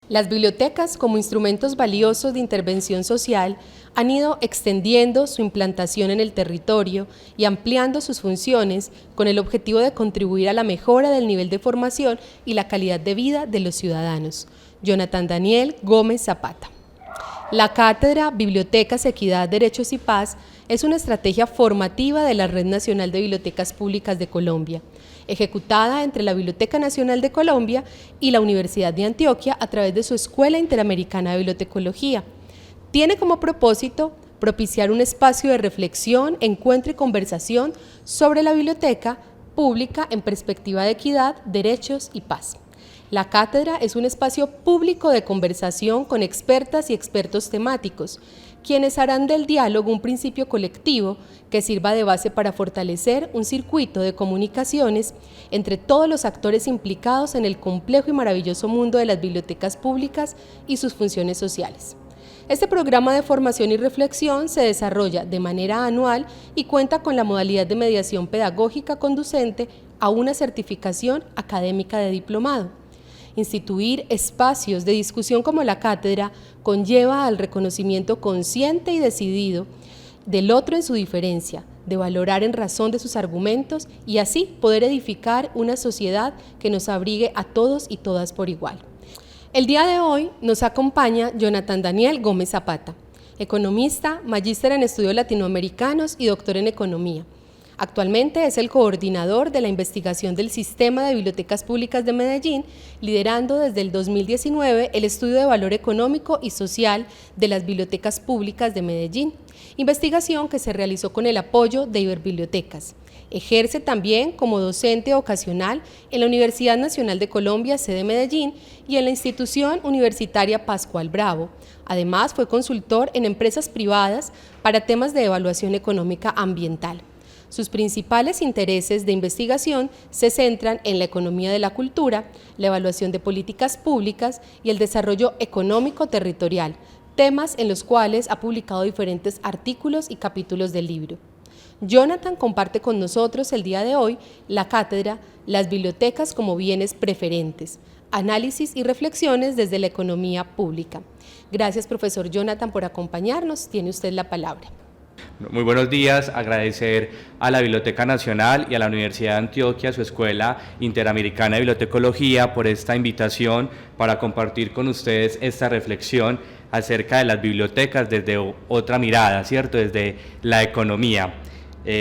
Las bibliotecas, como instrumentos valiosos de intervención social, han ido extendiendo su implantación en el territorio y ampliando sus funciones con el objetivo de contribuir a la mejora del nivel de formación y la calidad de vida de los ciudadanos. Jonathan Daniel Gómez Zapata. La Cátedra Bibliotecas, Equidad, Derechos y Paz es una estrategia formativa de la Red Nacional de Bibliotecas Públicas de Colombia, ejecutada entre la Biblioteca Nacional de Colombia y la Universidad de Antioquia a través de su Escuela Interamericana de Bibliotecología. Tiene como propósito propiciar un espacio de reflexión, encuentro y conversación sobre la biblioteca pública en perspectiva de equidad, derechos y paz. La cátedra es un espacio público de conversación con expertas y expertos temáticos, quienes harán del diálogo un principio colectivo que sirva de base para fortalecer un circuito de comunicaciones entre todos los actores implicados en el complejo y maravilloso mundo de las bibliotecas públicas y sus funciones sociales. Este programa de formación y reflexión se desarrolla de manera anual y cuenta con la modalidad de mediación pedagógica conducente a una certificación académica de diplomado. Instituir espacios de discusión como la cátedra conlleva al reconocimiento consciente y decidido del otro en su diferencia, de valorar en razón de sus argumentos y así poder edificar una sociedad que nos abrigue a todos y todas por igual. El día de hoy nos acompaña Jonathan Daniel Gómez Zapata, economista, magíster en estudios latinoamericanos y doctor en economía. Actualmente es el coordinador de la investigación del Sistema de Bibliotecas Públicas de Medellín, liderando desde el 2019 el estudio de valor económico y social de las bibliotecas públicas de Medellín, investigación que se realizó con el apoyo de Iberbibliotecas. Ejerce también como docente ocasional en la Universidad Nacional de Colombia, sede Medellín, y en la institución universitaria Pascual Bravo. Además, fue consultor en empresas privadas para temas de evaluación económica ambiental. Sus principales intereses de investigación se centran en la economía de la cultura, la evaluación de políticas públicas y el desarrollo económico territorial, temas en los cuales ha publicado diferentes artículos y capítulos del libro. Jonathan comparte con nosotros el día de hoy la cátedra Las bibliotecas como bienes preferentes, análisis y reflexiones desde la economía pública. Gracias, profesor Jonathan, por acompañarnos. Tiene usted la palabra. Muy buenos días, agradecer a la Biblioteca Nacional y a la Universidad de Antioquia, su Escuela Interamericana de Bibliotecología, por esta invitación para compartir con ustedes esta reflexión acerca de las bibliotecas desde otra mirada, ¿cierto? Desde la economía.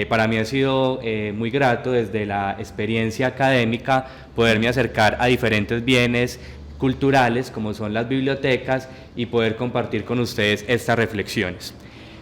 Para mí ha sido muy grato desde la experiencia académica poderme acercar a diferentes bienes culturales como son las bibliotecas y poder compartir con ustedes estas reflexiones.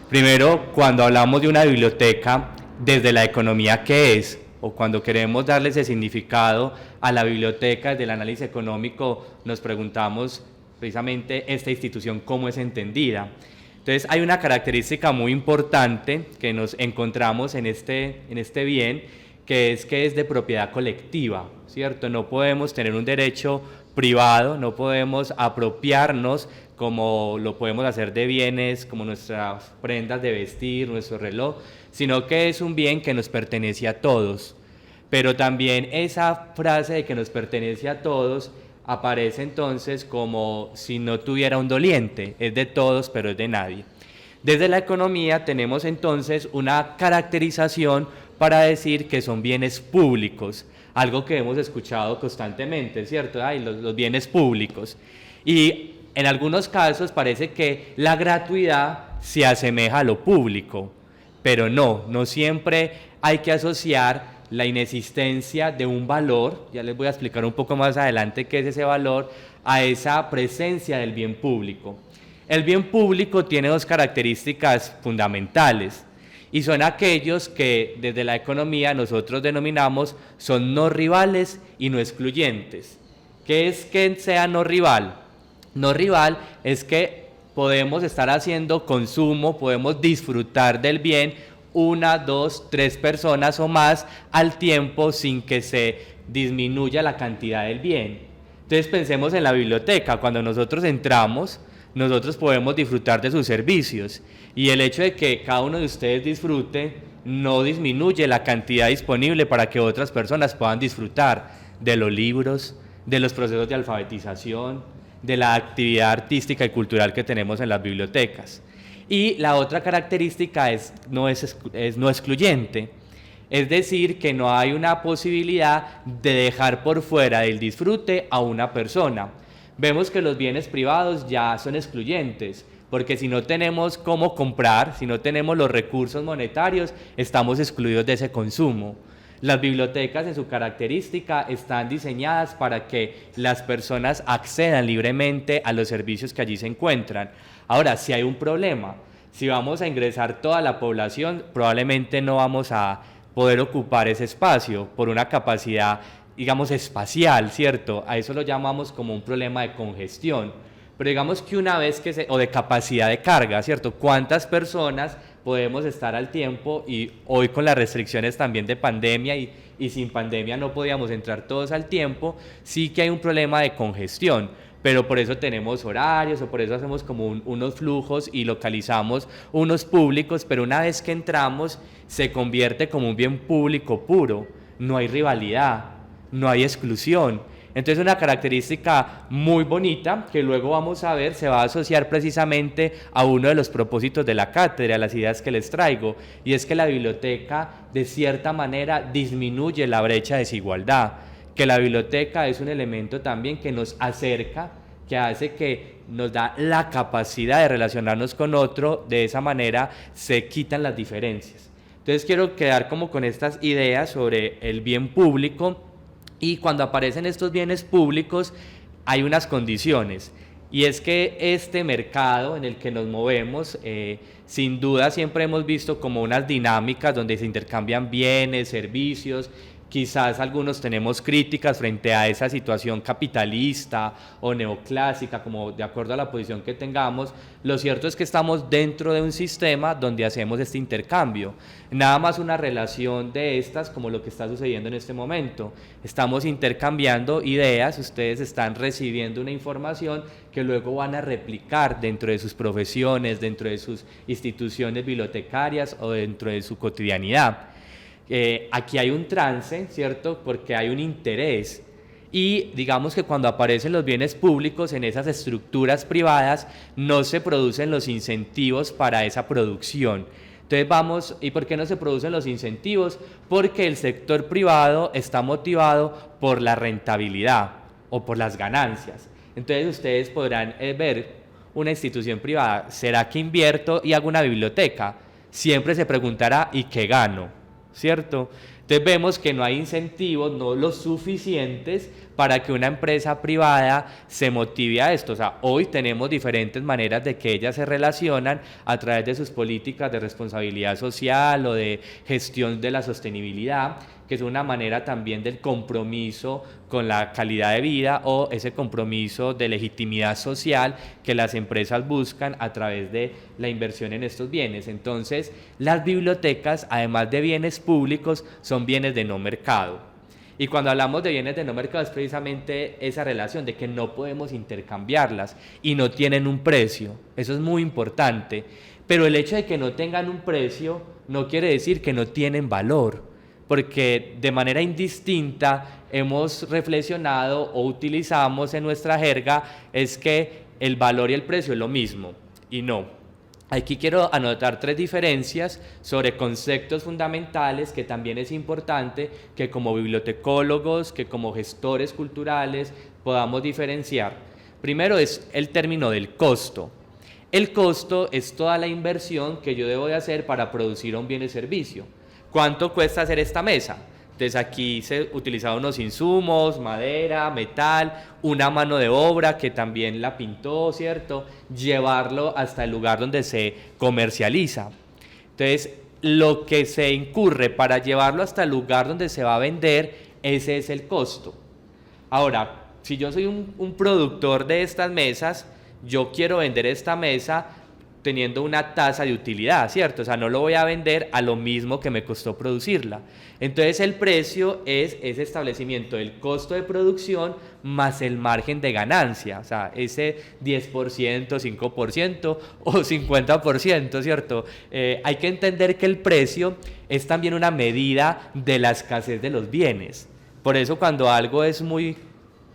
Primero, cuando hablamos de una biblioteca desde la economía, ¿qué es? O cuando queremos darle ese significado a la biblioteca desde el análisis económico, nos preguntamos precisamente esta institución cómo es entendida. Entonces hay una característica muy importante que nos encontramos en este bien, que es de propiedad colectiva, ¿cierto? No podemos tener un derecho privado, no podemos apropiarnos como lo podemos hacer de bienes como nuestras prendas de vestir, nuestro reloj, sino que es un bien que nos pertenece a todos. Pero también esa frase de que nos pertenece a todos aparece entonces como si no tuviera un doliente, es de todos pero es de nadie. Desde la economía tenemos entonces una caracterización para decir que son bienes públicos, algo que hemos escuchado constantemente, ¿cierto? Los bienes públicos. Y en algunos casos parece que la gratuidad se asemeja a lo público, pero no siempre hay que asociar la inexistencia de un valor, ya les voy a explicar un poco más adelante qué es ese valor, a esa presencia del bien público. El bien público tiene dos características fundamentales y son aquellos que desde la economía nosotros denominamos son no rivales y no excluyentes. ¿Qué es que sea no rival? No rival es que podemos estar haciendo consumo, podemos disfrutar del bien una, dos, tres personas o más al tiempo sin que se disminuya la cantidad del bien. Entonces pensemos en la biblioteca, cuando nosotros entramos, nosotros podemos disfrutar de sus servicios y el hecho de que cada uno de ustedes disfrute no disminuye la cantidad disponible para que otras personas puedan disfrutar de los libros, de los procesos de alfabetización, de la actividad artística y cultural que tenemos en las bibliotecas. Y la otra característica no excluyente, es decir, que no hay una posibilidad de dejar por fuera del disfrute a una persona. Vemos que los bienes privados ya son excluyentes, porque si no tenemos cómo comprar, si no tenemos los recursos monetarios, estamos excluidos de ese consumo. Las bibliotecas en su característica están diseñadas para que las personas accedan libremente a los servicios que allí se encuentran. Ahora, si hay un problema, si vamos a ingresar toda la población, probablemente no vamos a poder ocupar ese espacio por una capacidad, digamos, espacial, ¿cierto? A eso lo llamamos como un problema de congestión. Pero digamos que una vez o de capacidad de carga, ¿cierto? ¿Cuántas personas podemos estar al tiempo? Y hoy con las restricciones también de pandemia y sin pandemia no podíamos entrar todos al tiempo, sí que hay un problema de congestión, pero por eso tenemos horarios o por eso hacemos como unos flujos y localizamos unos públicos, pero una vez que entramos se convierte como un bien público puro, no hay rivalidad, no hay exclusión. Entonces una característica muy bonita que luego vamos a ver se va a asociar precisamente a uno de los propósitos de la cátedra, las ideas que les traigo, y es que la biblioteca de cierta manera disminuye la brecha de desigualdad, que la biblioteca es un elemento también que nos acerca, que hace que nos da la capacidad de relacionarnos con otro, de esa manera se quitan las diferencias. Entonces quiero quedar como con estas ideas sobre el bien público. Y cuando aparecen estos bienes públicos hay unas condiciones, y es que este mercado en el que nos movemos, sin duda siempre hemos visto como unas dinámicas donde se intercambian bienes, servicios. Quizás algunos tenemos críticas frente a esa situación capitalista o neoclásica, como de acuerdo a la posición que tengamos. Lo cierto es que estamos dentro de un sistema donde hacemos este intercambio. Nada más una relación de estas como lo que está sucediendo en este momento. Estamos intercambiando ideas, ustedes están recibiendo una información que luego van a replicar dentro de sus profesiones, dentro de sus instituciones bibliotecarias o dentro de su cotidianidad. Aquí hay un trance, ¿cierto? Porque hay un interés, y digamos que cuando aparecen los bienes públicos en esas estructuras privadas no se producen los incentivos para esa producción. Entonces ¿y por qué no se producen los incentivos? Porque el sector privado está motivado por la rentabilidad o por las ganancias. Entonces ustedes podrán ver una institución privada, ¿será que invierto y hago una biblioteca? Siempre se preguntará, ¿y qué gano? ¿Cierto? Entonces vemos que no hay incentivos, no los suficientes para que una empresa privada se motive a esto. O sea, hoy tenemos diferentes maneras de que ellas se relacionan a través de sus políticas de responsabilidad social o de gestión de la sostenibilidad, que es una manera también del compromiso con la calidad de vida o ese compromiso de legitimidad social que las empresas buscan a través de la inversión en estos bienes. Entonces, las bibliotecas, además de bienes públicos, son bienes de no mercado. Y cuando hablamos de bienes de no mercado es precisamente esa relación de que no podemos intercambiarlas y no tienen un precio. Eso es muy importante. Pero el hecho de que no tengan un precio no quiere decir que no tienen valor, porque de manera indistinta hemos reflexionado o utilizamos en nuestra jerga es que el valor y el precio es lo mismo, y no. Aquí quiero anotar 3 diferencias sobre conceptos fundamentales que también es importante que como bibliotecólogos, que como gestores culturales podamos diferenciar. Primero es el término del costo. El costo es toda la inversión que yo debo de hacer para producir un bien o servicio. ¿Cuánto cuesta hacer esta mesa? Entonces aquí se utilizaron unos insumos, madera, metal, una mano de obra que también la pintó, ¿cierto? Llevarlo hasta el lugar donde se comercializa. Entonces lo que se incurre para llevarlo hasta el lugar donde se va a vender, ese es el costo. Ahora, si yo soy un productor de estas mesas, yo quiero vender esta mesa teniendo una tasa de utilidad, ¿cierto? O sea, no lo voy a vender a lo mismo que me costó producirla. Entonces el precio es ese establecimiento del costo de producción más el margen de ganancia, o sea, ese 10%, 5% o 50%, ¿cierto? Hay que entender que el precio es también una medida de la escasez de los bienes. Por eso cuando algo es muy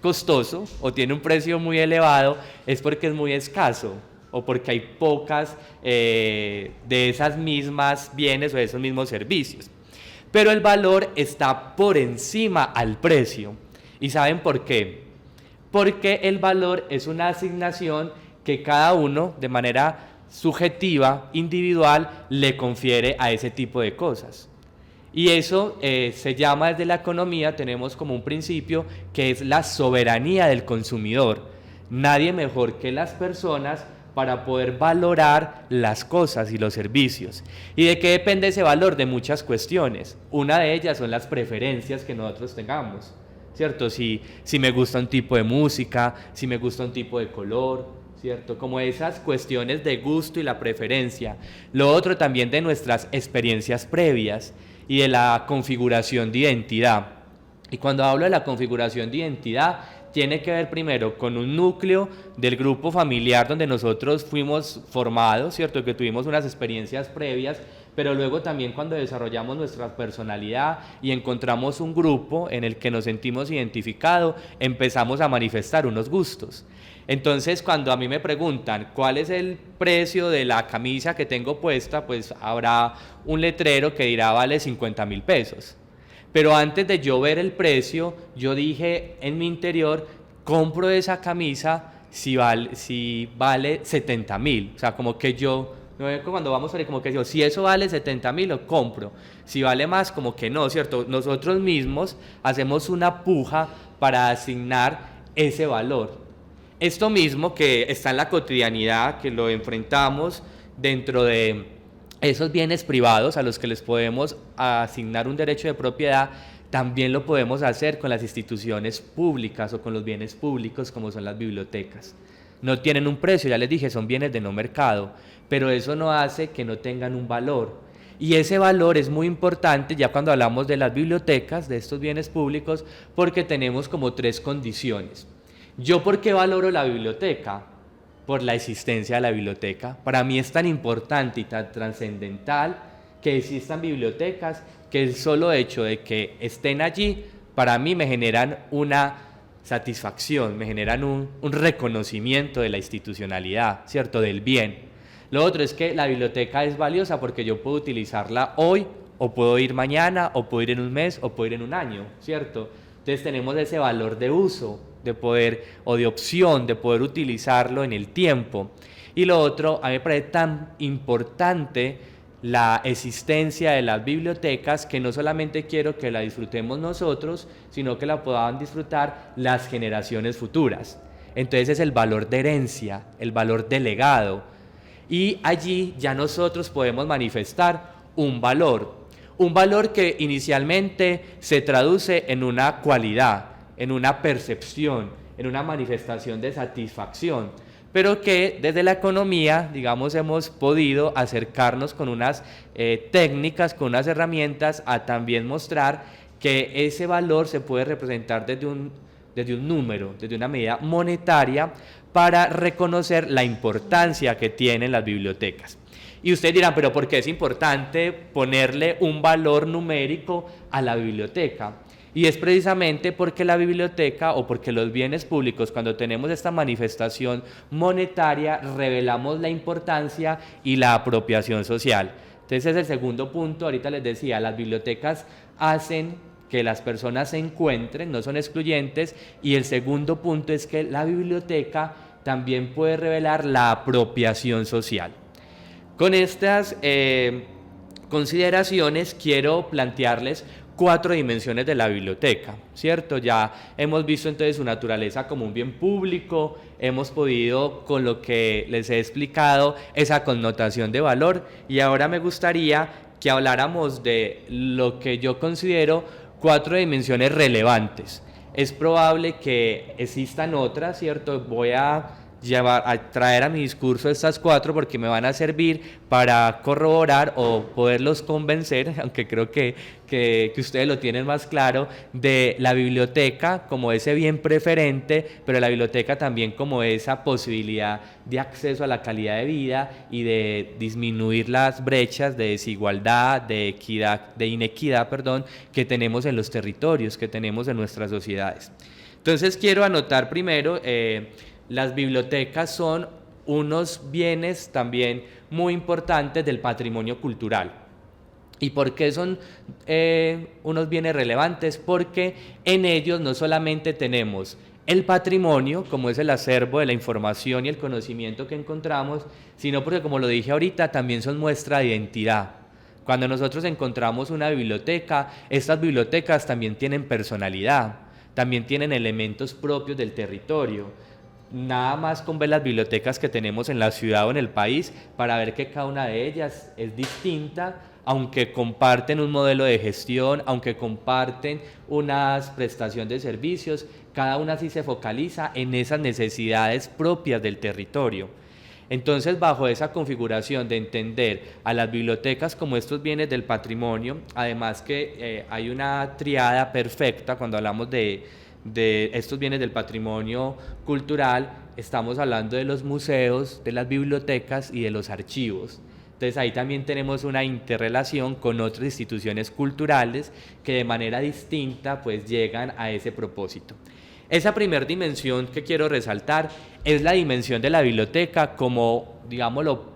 costoso o tiene un precio muy elevado es porque es muy escaso o porque hay pocas de esas mismas bienes o de esos mismos servicios. Pero el valor está por encima al precio. ¿Y saben por qué? Porque el valor es una asignación que cada uno, de manera subjetiva, individual, le confiere a ese tipo de cosas. Y eso se llama desde la economía, tenemos como un principio que es la soberanía del consumidor. Nadie mejor que las personas para poder valorar las cosas y los servicios. ¿Y de qué depende ese valor? De muchas cuestiones. Una de ellas son las preferencias que nosotros tengamos, ¿cierto? Si me gusta un tipo de música, si me gusta un tipo de color, ¿cierto? Como esas cuestiones de gusto y la preferencia. Lo otro también de nuestras experiencias previas y de la configuración de identidad. Y cuando hablo de la configuración de identidad, tiene que ver primero con un núcleo del grupo familiar donde nosotros fuimos formados, ¿cierto? Que tuvimos unas experiencias previas, pero luego también cuando desarrollamos nuestra personalidad y encontramos un grupo en el que nos sentimos identificados, empezamos a manifestar unos gustos. Entonces, cuando a mí me preguntan cuál es el precio de la camisa que tengo puesta, pues habrá un letrero que dirá vale 50,000 pesos. Pero antes de yo ver el precio, yo dije en mi interior, compro esa camisa si vale 70,000. O sea, como que yo, cuando vamos a ver, como que yo, si eso vale 70,000, lo compro. Si vale más, como que no, ¿cierto? Nosotros mismos hacemos una puja para asignar ese valor. Esto mismo que está en la cotidianidad, que lo enfrentamos dentro de esos bienes privados a los que les podemos asignar un derecho de propiedad, también lo podemos hacer con las instituciones públicas o con los bienes públicos como son las bibliotecas. No tienen un precio, ya les dije, son bienes de no mercado, pero eso no hace que no tengan un valor. Y ese valor es muy importante ya cuando hablamos de las bibliotecas, de estos bienes públicos, porque tenemos como 3 condiciones. ¿Yo por qué valoro la biblioteca? Por la existencia de la biblioteca. Para mí es tan importante y tan trascendental que existan bibliotecas que el solo hecho de que estén allí, para mí me generan una satisfacción, me generan un reconocimiento de la institucionalidad, ¿cierto? Del bien. Lo otro es que la biblioteca es valiosa porque yo puedo utilizarla hoy, o puedo ir mañana, o puedo ir en un mes, o puedo ir en un año, ¿cierto? Entonces tenemos ese valor de uso, de poder o de opción, de poder utilizarlo en el tiempo. Y lo otro, a mí me parece tan importante la existencia de las bibliotecas que no solamente quiero que la disfrutemos nosotros, sino que la puedan disfrutar las generaciones futuras. Entonces es el valor de herencia, el valor de legado. Y allí ya nosotros podemos manifestar un valor que inicialmente se traduce en una cualidad, en una percepción, en una manifestación de satisfacción, pero que desde la economía, digamos, hemos podido acercarnos con unas técnicas, con unas herramientas a también mostrar que ese valor se puede representar desde un número, desde una medida monetaria para reconocer la importancia que tienen las bibliotecas. Y ustedes dirán, pero ¿por qué es importante ponerle un valor numérico a la biblioteca? Y es precisamente porque la biblioteca o porque los bienes públicos, cuando tenemos esta manifestación monetaria, revelamos la importancia y la apropiación social. Entonces es el segundo punto, ahorita les decía, las bibliotecas hacen que las personas se encuentren, no son excluyentes, y el segundo punto es que la biblioteca también puede revelar la apropiación social. Con estas consideraciones quiero plantearles 4 dimensiones de la biblioteca, ¿cierto? Ya hemos visto entonces su naturaleza como un bien público, hemos podido, con lo que les he explicado, esa connotación de valor, y ahora me gustaría que habláramos de lo que yo considero 4 dimensiones relevantes. Es probable que existan otras, ¿cierto? Voy a traer a mi discurso estas 4 porque me van a servir para corroborar o poderlos convencer, aunque creo que ustedes lo tienen más claro, de la biblioteca como ese bien preferente, pero la biblioteca también como esa posibilidad de acceso a la calidad de vida y de disminuir las brechas de desigualdad, de inequidad, que tenemos en los territorios, que tenemos en nuestras sociedades. Entonces quiero anotar primero, las bibliotecas son unos bienes también muy importantes del patrimonio cultural. ¿Y por qué son unos bienes relevantes? Porque en ellos no solamente tenemos el patrimonio, como es el acervo de la información y el conocimiento que encontramos, sino porque, como lo dije ahorita, también son muestra de identidad. Cuando nosotros encontramos una biblioteca, estas bibliotecas también tienen personalidad, también tienen elementos propios del territorio. Nada más con ver las bibliotecas que tenemos en la ciudad o en el país para ver que cada una de ellas es distinta, aunque comparten un modelo de gestión, aunque comparten una prestación de servicios, cada una sí se focaliza en esas necesidades propias del territorio. Entonces, bajo esa configuración de entender a las bibliotecas como estos bienes del patrimonio, además que hay una triada perfecta cuando hablamos de estos bienes del patrimonio cultural, estamos hablando de los museos, de las bibliotecas y de los archivos. Entonces ahí también tenemos una interrelación con otras instituciones culturales que de manera distinta pues llegan a ese propósito. Esa primera dimensión que quiero resaltar es la dimensión de la biblioteca como, digámoslo,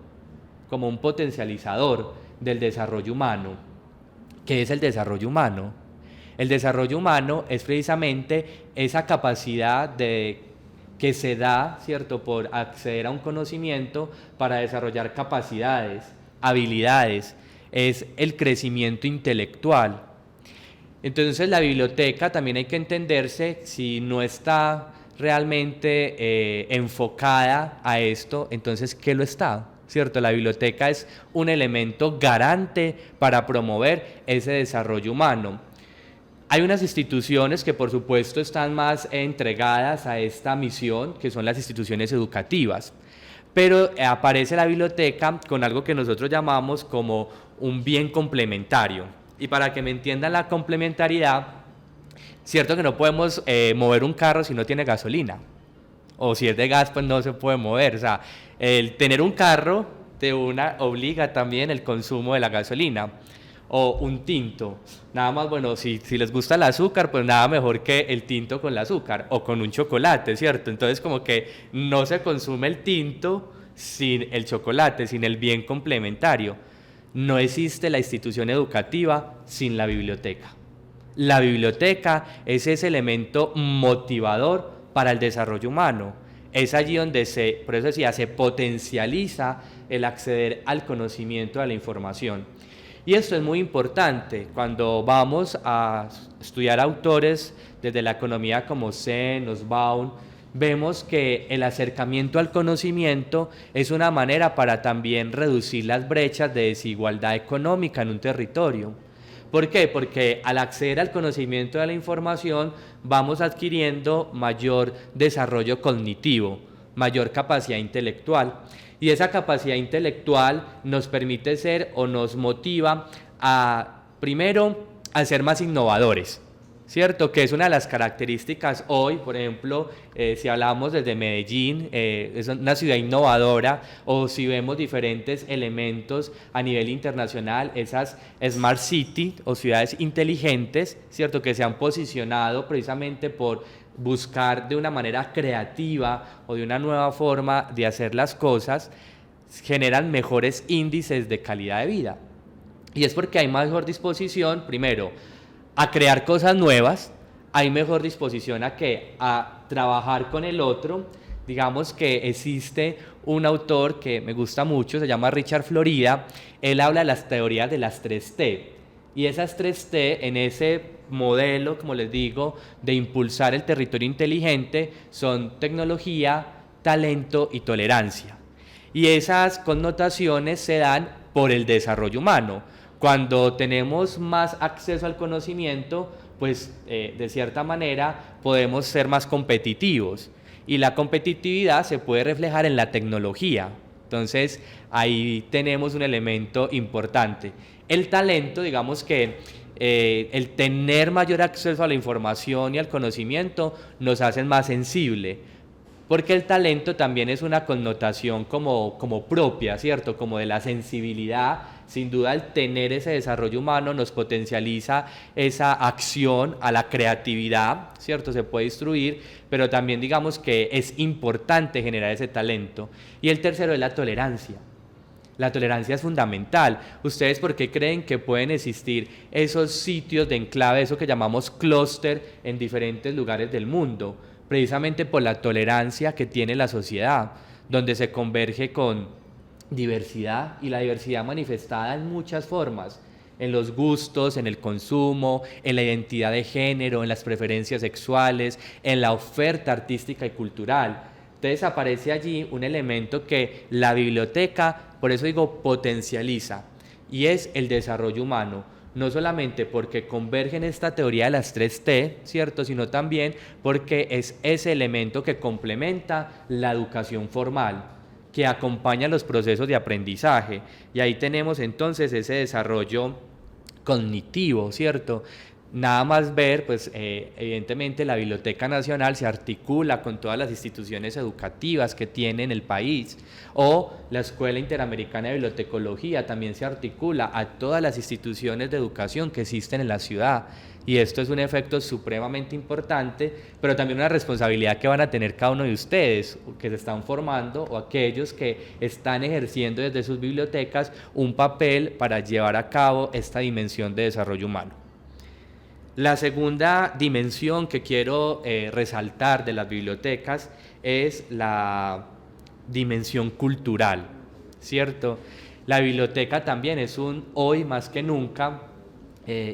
como un potencializador del desarrollo humano. ¿Qué es el desarrollo humano? El desarrollo humano es precisamente esa capacidad que se da, ¿cierto?, por acceder a un conocimiento para desarrollar capacidades, habilidades, es el crecimiento intelectual. Entonces la biblioteca también hay que entenderse, si no está realmente enfocada a esto, entonces ¿qué lo está? ¿Cierto? La biblioteca es un elemento garante para promover ese desarrollo humano. Hay unas instituciones que por supuesto están más entregadas a esta misión, que son las instituciones educativas, pero aparece la biblioteca con algo que nosotros llamamos como un bien complementario. Y para que me entiendan la complementariedad, cierto que no podemos mover un carro si no tiene gasolina, o si es de gas pues no se puede mover, o sea, el tener un carro obliga también el consumo de la gasolina. O un tinto, nada más, bueno, si les gusta el azúcar, pues nada mejor que el tinto con el azúcar, o con un chocolate, ¿cierto? Entonces como que no se consume el tinto sin el chocolate, sin el bien complementario. No existe la institución educativa sin la biblioteca. La biblioteca es ese elemento motivador para el desarrollo humano. Es allí donde por eso decía, se potencializa el acceder al conocimiento, a la información. Y esto es muy importante cuando vamos a estudiar autores desde la economía como Sen, Nussbaum, vemos que el acercamiento al conocimiento es una manera para también reducir las brechas de desigualdad económica en un territorio. ¿Por qué? Porque al acceder al conocimiento de la información vamos adquiriendo mayor desarrollo cognitivo, mayor capacidad intelectual. Y esa capacidad intelectual nos permite ser o nos motiva primero, a ser más innovadores, ¿cierto? Que es una de las características hoy, por ejemplo, si hablamos desde Medellín, es una ciudad innovadora, o si vemos diferentes elementos a nivel internacional, esas Smart City o ciudades inteligentes, ¿cierto? Que se han posicionado precisamente por buscar de una manera creativa o de una nueva forma de hacer las cosas, generan mejores índices de calidad de vida. Y es porque hay mejor disposición, primero, a crear cosas nuevas, hay mejor disposición a trabajar con el otro. Digamos que existe un autor que me gusta mucho, se llama Richard Florida, él habla de las teorías de las 3T, y esas 3T en ese modelo, como les digo, de impulsar el territorio inteligente son tecnología, talento y tolerancia. Y esas connotaciones se dan por el desarrollo humano. Cuando tenemos más acceso al conocimiento, pues de cierta manera podemos ser más competitivos. Y la competitividad se puede reflejar en la tecnología. Entonces ahí tenemos un elemento importante. El talento, digamos que el tener mayor acceso a la información y al conocimiento nos hace más sensible, porque el talento también es una connotación como propia, ¿cierto? Como de la sensibilidad sin duda el tener ese desarrollo humano nos potencializa esa acción a la creatividad, ¿cierto? Se puede instruir, pero también digamos que es importante generar ese talento. Y el tercero es la tolerancia. La tolerancia es fundamental. ¿Ustedes por qué creen que pueden existir esos sitios de enclave, eso que llamamos clúster en diferentes lugares del mundo? Precisamente por la tolerancia que tiene la sociedad, donde se converge con diversidad, y la diversidad manifestada en muchas formas, en los gustos, en el consumo, en la identidad de género, en las preferencias sexuales, en la oferta artística y cultural. Entonces aparece allí un elemento que la biblioteca, por eso digo, potencializa, y es el desarrollo humano, no solamente porque converge en esta teoría de las 3T, ¿cierto?, sino también porque es ese elemento que complementa la educación formal, que acompaña los procesos de aprendizaje, y ahí tenemos entonces ese desarrollo cognitivo, ¿cierto? Nada más ver, pues evidentemente la Biblioteca Nacional se articula con todas las instituciones educativas que tiene en el país, o la Escuela Interamericana de Bibliotecología también se articula a todas las instituciones de educación que existen en la ciudad, y esto es un efecto supremamente importante, pero también una responsabilidad que van a tener cada uno de ustedes que se están formando, o aquellos que están ejerciendo desde sus bibliotecas un papel para llevar a cabo esta dimensión de desarrollo humano. La segunda dimensión que quiero resaltar de las bibliotecas es la dimensión cultural, ¿cierto? La biblioteca también es hoy más que nunca,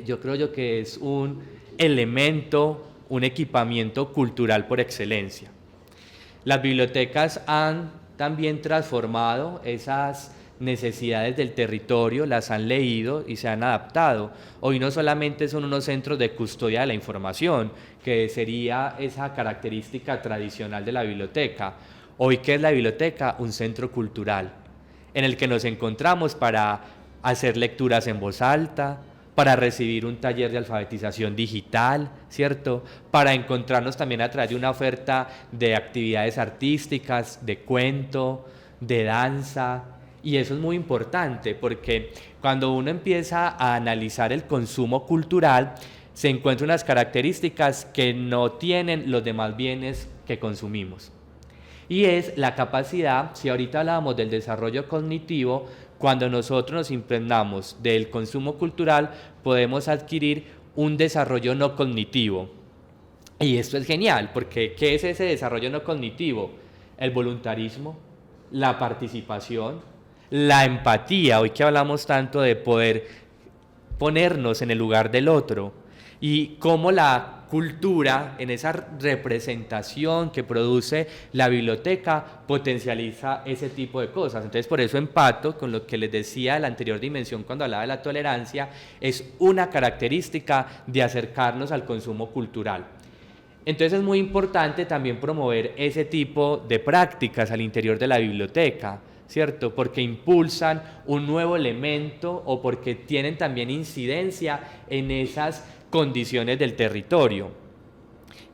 yo creo yo que es un elemento, un equipamiento cultural por excelencia. Las bibliotecas han también transformado esas necesidades del territorio, las han leído y se han adaptado. Hoy no solamente son unos centros de custodia de la información, que sería esa característica tradicional de la biblioteca. Hoy, ¿qué es la biblioteca? Un centro cultural, en el que nos encontramos para hacer lecturas en voz alta, para recibir un taller de alfabetización digital, ¿cierto? Para encontrarnos también a través de una oferta de actividades artísticas, de cuento, de danza. Y eso es muy importante, porque cuando uno empieza a analizar el consumo cultural, se encuentran unas características que no tienen los demás bienes que consumimos. Y es la capacidad, si ahorita hablábamos del desarrollo cognitivo, cuando nosotros nos impregnamos del consumo cultural, podemos adquirir un desarrollo no cognitivo. Y esto es genial, porque ¿qué es ese desarrollo no cognitivo? El voluntarismo, la participación, la empatía, hoy que hablamos tanto de poder ponernos en el lugar del otro, y cómo la cultura, en esa representación que produce la biblioteca, potencializa ese tipo de cosas. Entonces, por eso empato con lo que les decía de la anterior dimensión cuando hablaba de la tolerancia, es una característica de acercarnos al consumo cultural. Entonces es muy importante también promover ese tipo de prácticas al interior de la biblioteca, ¿cierto? Porque impulsan un nuevo elemento o porque tienen también incidencia en esas condiciones del territorio.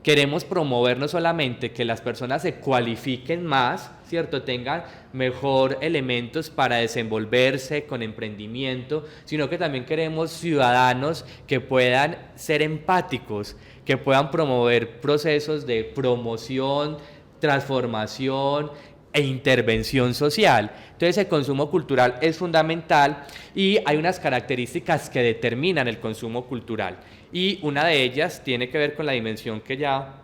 Queremos promover no solamente que las personas se cualifiquen más, ¿cierto? Tengan mejor elementos para desenvolverse con emprendimiento, sino que también queremos ciudadanos que puedan ser empáticos, que puedan promover procesos de promoción, transformación e intervención social. Entonces el consumo cultural es fundamental y hay unas características que determinan el consumo cultural, y una de ellas tiene que ver con la dimensión que ya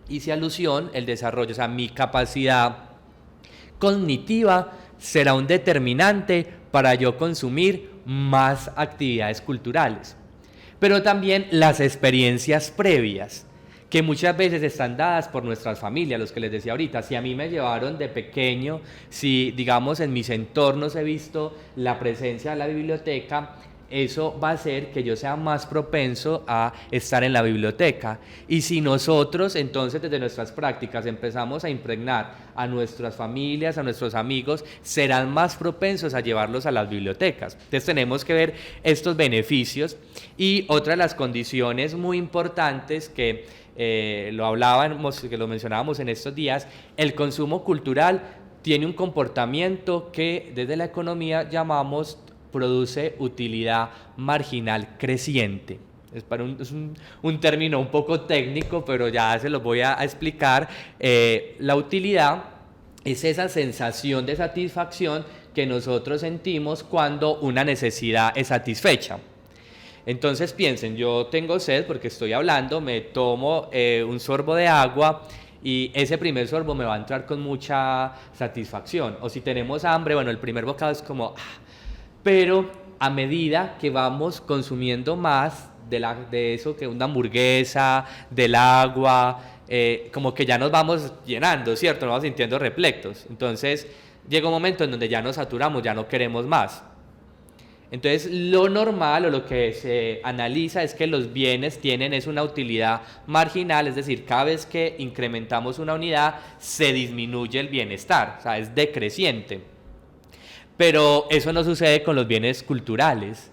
hice alusión, el desarrollo, o sea, mi capacidad cognitiva será un determinante para yo consumir más actividades culturales, pero también las experiencias previas, que muchas veces están dadas por nuestras familias, los que les decía ahorita. Si a mí me llevaron de pequeño, si digamos en mis entornos he visto la presencia de la biblioteca, eso va a hacer que yo sea más propenso a estar en la biblioteca. Y si nosotros entonces desde nuestras prácticas empezamos a impregnar a nuestras familias, a nuestros amigos, serán más propensos a llevarlos a las bibliotecas. Entonces tenemos que ver estos beneficios. Y otra de las condiciones muy importantes que lo hablábamos, que lo mencionábamos en estos días, el consumo cultural tiene un comportamiento que desde la economía llamamos produce utilidad marginal creciente. Es un término un poco técnico, pero ya se lo voy a explicar. La utilidad es esa sensación de satisfacción que nosotros sentimos cuando una necesidad es satisfecha. Entonces piensen, yo tengo sed porque estoy hablando, me tomo un sorbo de agua y ese primer sorbo me va a entrar con mucha satisfacción. O si tenemos hambre, bueno, el primer bocado es como... pero a medida que vamos consumiendo más de eso, que una hamburguesa, del agua, como que ya nos vamos llenando, ¿cierto? Nos vamos sintiendo repletos. Entonces llega un momento en donde ya nos saturamos, ya no queremos más. Entonces lo normal o lo que se analiza es que los bienes tienen una utilidad marginal, es decir, cada vez que incrementamos una unidad se disminuye el bienestar, o sea, es decreciente. Pero eso no sucede con los bienes culturales.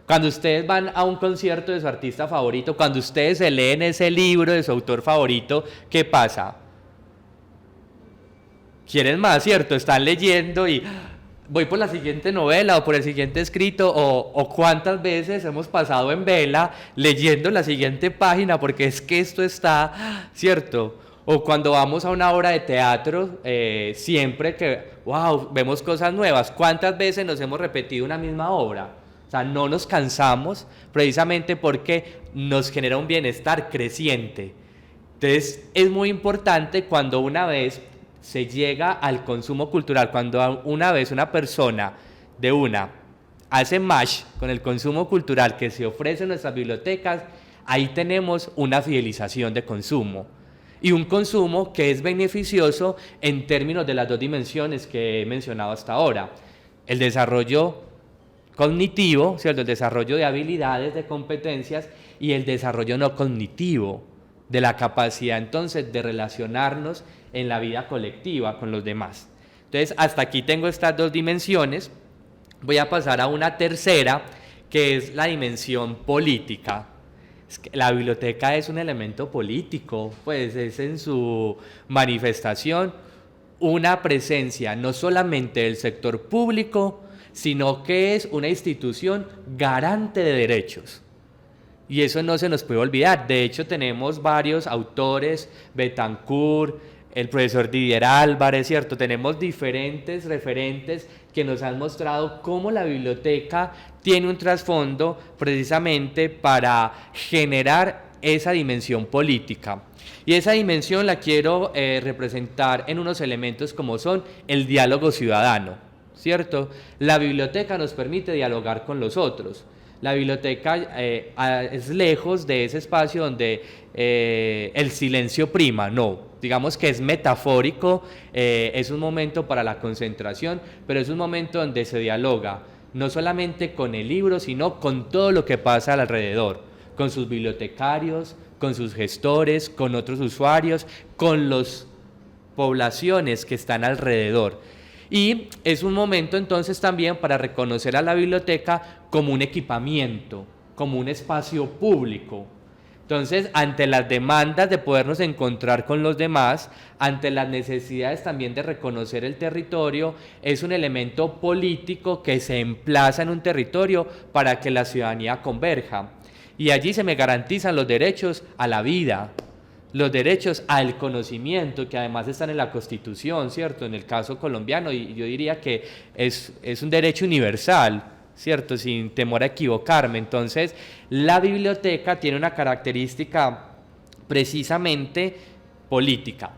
Cuando ustedes van a un concierto de su artista favorito, cuando ustedes se leen ese libro de su autor favorito, ¿qué pasa? Quieren más, ¿cierto? Están leyendo y voy por la siguiente novela o por el siguiente escrito, o cuántas veces hemos pasado en vela leyendo la siguiente página porque es que esto está, ¿cierto? O cuando vamos a una obra de teatro, siempre que, wow, vemos cosas nuevas, ¿cuántas veces nos hemos repetido una misma obra? O sea, no nos cansamos precisamente porque nos genera un bienestar creciente. Entonces, es muy importante cuando una vez se llega al consumo cultural, cuando una vez una persona hace match con el consumo cultural que se ofrece en nuestras bibliotecas, ahí tenemos una fidelización de consumo. Y un consumo que es beneficioso en términos de las dos dimensiones que he mencionado hasta ahora. El desarrollo cognitivo, ¿cierto? El desarrollo de habilidades, de competencias, y el desarrollo no cognitivo, de la capacidad entonces de relacionarnos en la vida colectiva con los demás. Entonces, hasta aquí tengo estas dos dimensiones. Voy a pasar a una tercera, que es la dimensión política. La biblioteca es un elemento político, pues es en su manifestación una presencia no solamente del sector público, sino que es una institución garante de derechos. Y eso no se nos puede olvidar. De hecho, tenemos varios autores, Betancourt, el profesor Didier Álvarez, ¿cierto? Tenemos diferentes referentes que nos han mostrado cómo la biblioteca tiene un trasfondo precisamente para generar esa dimensión política. Y esa dimensión la quiero representar en unos elementos como son el diálogo ciudadano, ¿cierto? La biblioteca nos permite dialogar con los otros. La biblioteca es lejos de ese espacio donde el silencio prima, no, digamos que es metafórico, es un momento para la concentración, pero es un momento donde se dialoga no solamente con el libro, sino con todo lo que pasa alrededor, con sus bibliotecarios, con sus gestores, con otros usuarios, con las poblaciones que están alrededor. Y es un momento entonces también para reconocer a la biblioteca como un equipamiento, como un espacio público. Entonces, ante las demandas de podernos encontrar con los demás, ante las necesidades también de reconocer el territorio, es un elemento político que se emplaza en un territorio para que la ciudadanía converja. Y allí se me garantizan los derechos a la vida, los derechos al conocimiento, que además están en la Constitución, ¿cierto? En el caso colombiano, y yo diría que es un derecho universal, ¿cierto? Sin temor a equivocarme. Entonces, la biblioteca tiene una característica precisamente política.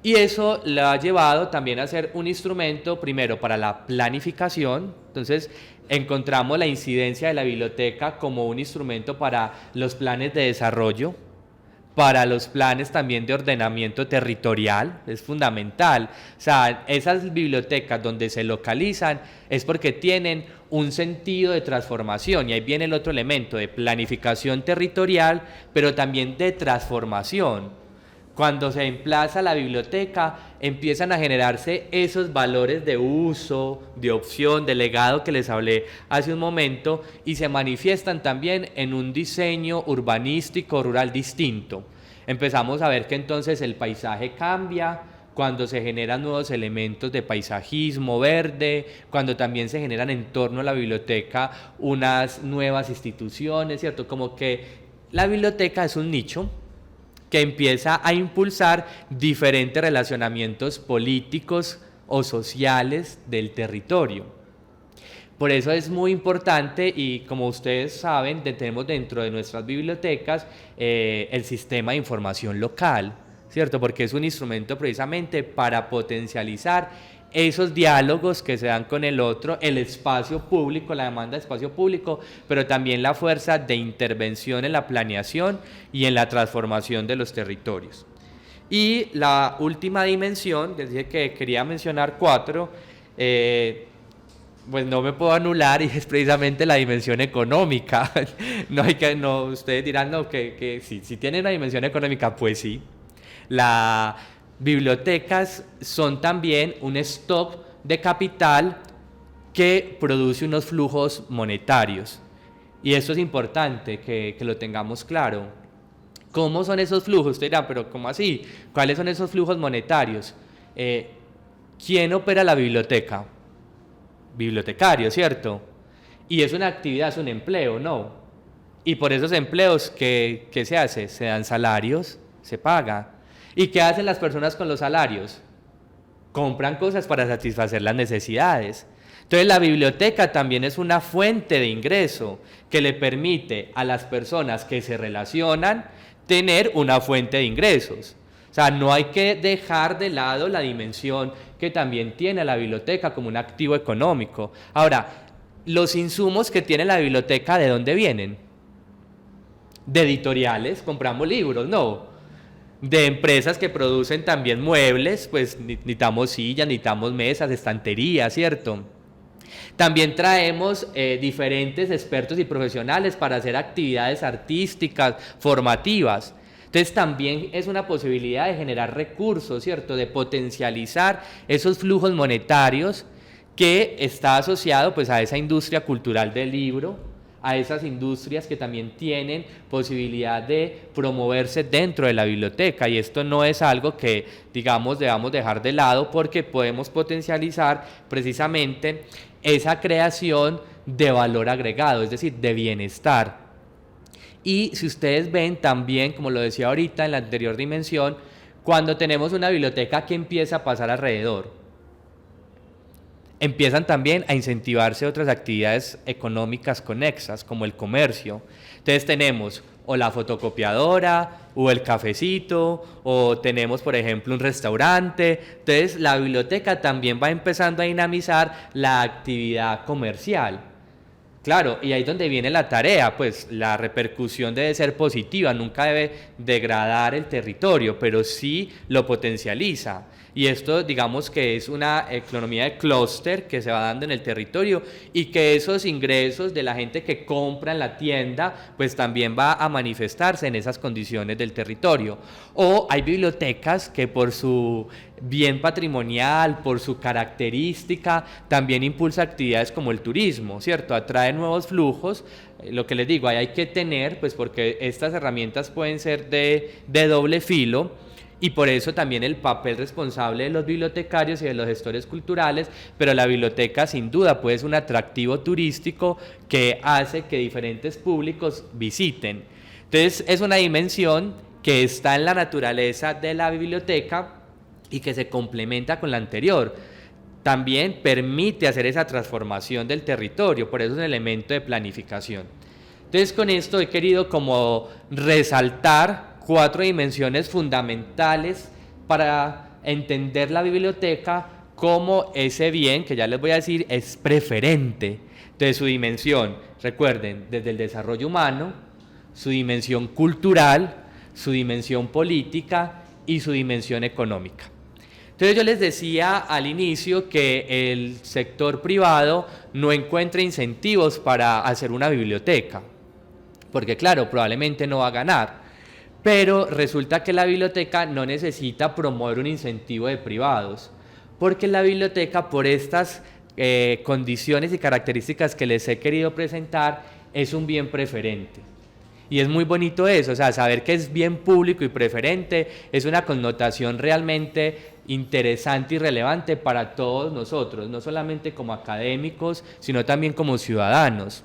Y eso la ha llevado también a ser un instrumento, primero, para la planificación. Entonces, encontramos la incidencia de la biblioteca como un instrumento para los planes de desarrollo, para los planes también de ordenamiento territorial, es fundamental. O sea, esas bibliotecas donde se localizan es porque tienen un sentido de transformación, y ahí viene el otro elemento de planificación territorial, pero también de transformación. Cuando se emplaza la biblioteca, empiezan a generarse esos valores de uso, de opción, de legado que les hablé hace un momento, y se manifiestan también en un diseño urbanístico rural distinto. Empezamos a ver que entonces el paisaje cambia, cuando se generan nuevos elementos de paisajismo verde, cuando también se generan en torno a la biblioteca unas nuevas instituciones, ¿cierto? Como que la biblioteca es un nicho que empieza a impulsar diferentes relacionamientos políticos o sociales del territorio. Por eso es muy importante, y como ustedes saben, tenemos dentro de nuestras bibliotecas el sistema de información local, ¿cierto? Porque es un instrumento precisamente para potencializar esos diálogos que se dan con el otro, el espacio público, la demanda de espacio público, pero también la fuerza de intervención en la planeación y en la transformación de los territorios. Y la última dimensión, les dije que quería mencionar 4, pues no me puedo anular, y es precisamente la dimensión económica. Ustedes dirán, no, que si tiene una dimensión económica, pues sí. Las bibliotecas son también un stock de capital que produce unos flujos monetarios. Y esto es importante que lo tengamos claro. ¿Cómo son esos flujos? Ustedes dirán, pero ¿cómo así? ¿Cuáles son esos flujos monetarios? ¿Quién opera la biblioteca? Bibliotecario, ¿cierto? Y es una actividad, es un empleo, ¿no? Y por esos empleos, ¿qué se hace? Se dan salarios, se paga. ¿Y qué hacen las personas con los salarios? Compran cosas para satisfacer las necesidades. Entonces la biblioteca también es una fuente de ingreso que le permite a las personas que se relacionan tener una fuente de ingresos. O sea, no hay que dejar de lado la dimensión que también tiene la biblioteca como un activo económico. Ahora, los insumos que tiene la biblioteca, ¿de dónde vienen? De editoriales, compramos libros, no. De empresas que producen también muebles, pues necesitamos sillas, necesitamos mesas, estanterías, ¿cierto? También traemos diferentes expertos y profesionales para hacer actividades artísticas, formativas. Entonces también es una posibilidad de generar recursos, ¿cierto? De potencializar esos flujos monetarios que está asociado pues a esa industria cultural del libro, a esas industrias que también tienen posibilidad de promoverse dentro de la biblioteca, y esto no es algo que, digamos, debamos dejar de lado, porque podemos potencializar precisamente esa creación de valor agregado, es decir, de bienestar. Y si ustedes ven también, como lo decía ahorita en la anterior dimensión, cuando tenemos una biblioteca, ¿qué empieza a pasar alrededor? Empiezan también a incentivarse otras actividades económicas conexas, como el comercio. Entonces tenemos o la fotocopiadora, o el cafecito, o tenemos, por ejemplo, un restaurante. Entonces la biblioteca también va empezando a dinamizar la actividad comercial. Claro, y ahí es donde viene la tarea, pues la repercusión debe ser positiva, nunca debe degradar el territorio, pero sí lo potencializa. Y esto, digamos que es una economía de clúster que se va dando en el territorio, y que esos ingresos de la gente que compra en la tienda, pues también va a manifestarse en esas condiciones del territorio. O hay bibliotecas que por su bien patrimonial, por su característica, también impulsa actividades como el turismo, ¿cierto? Atrae nuevos flujos. Lo que les digo, hay que tener, pues porque estas herramientas pueden ser de doble filo, y por eso también el papel responsable de los bibliotecarios y de los gestores culturales, pero la biblioteca sin duda puede ser un atractivo turístico que hace que diferentes públicos visiten. Entonces es una dimensión que está en la naturaleza de la biblioteca y que se complementa con la anterior. También permite hacer esa transformación del territorio, por eso es un elemento de planificación. Entonces con esto he querido como resaltar 4 dimensiones fundamentales para entender la biblioteca como ese bien que ya les voy a decir es preferente. Entonces su dimensión, recuerden, desde el desarrollo humano, su dimensión cultural, su dimensión política y su dimensión económica. Entonces yo les decía al inicio que el sector privado no encuentra incentivos para hacer una biblioteca, porque claro, probablemente no va a ganar. Pero resulta que la biblioteca no necesita promover un incentivo de privados, porque la biblioteca, por estas condiciones y características que les he querido presentar, es un bien preferente. Y es muy bonito eso, o sea, saber que es bien público y preferente es una connotación realmente interesante y relevante para todos nosotros, no solamente como académicos, sino también como ciudadanos.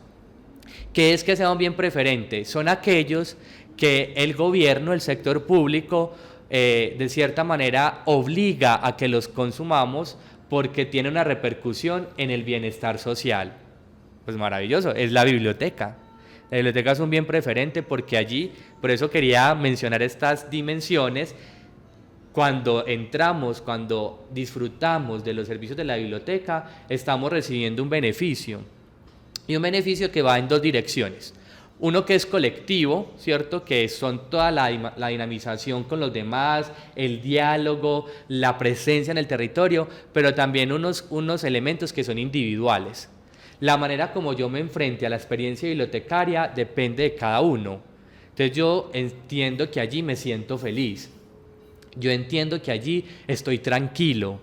¿Qué es que sea un bien preferente? Son aquellos que el gobierno, el sector público, de cierta manera obliga a que los consumamos porque tiene una repercusión en el bienestar social. Pues maravilloso, es la biblioteca. La biblioteca es un bien preferente porque allí, por eso quería mencionar estas dimensiones, cuando entramos, cuando disfrutamos de los servicios de la biblioteca, estamos recibiendo un beneficio. Y un beneficio que va en dos direcciones. Uno que es colectivo, ¿cierto? Que son toda la dinamización con los demás, el diálogo, la presencia en el territorio, pero también unos elementos que son individuales. La manera como yo me enfrente a la experiencia bibliotecaria depende de cada uno. Entonces yo entiendo que allí me siento feliz. Yo entiendo que allí estoy tranquilo.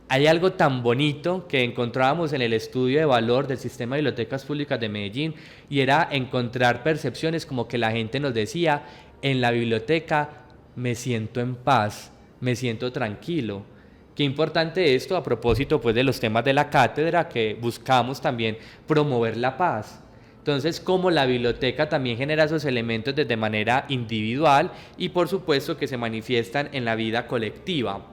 Hay algo tan bonito que encontrábamos en el estudio de valor del Sistema de Bibliotecas Públicas de Medellín, y era encontrar percepciones como que la gente nos decía: en la biblioteca me siento en paz, me siento tranquilo. Qué importante esto a propósito pues de los temas de la cátedra, que buscamos también promover la paz. Entonces, como la biblioteca también genera esos elementos desde manera individual y por supuesto que se manifiestan en la vida colectiva.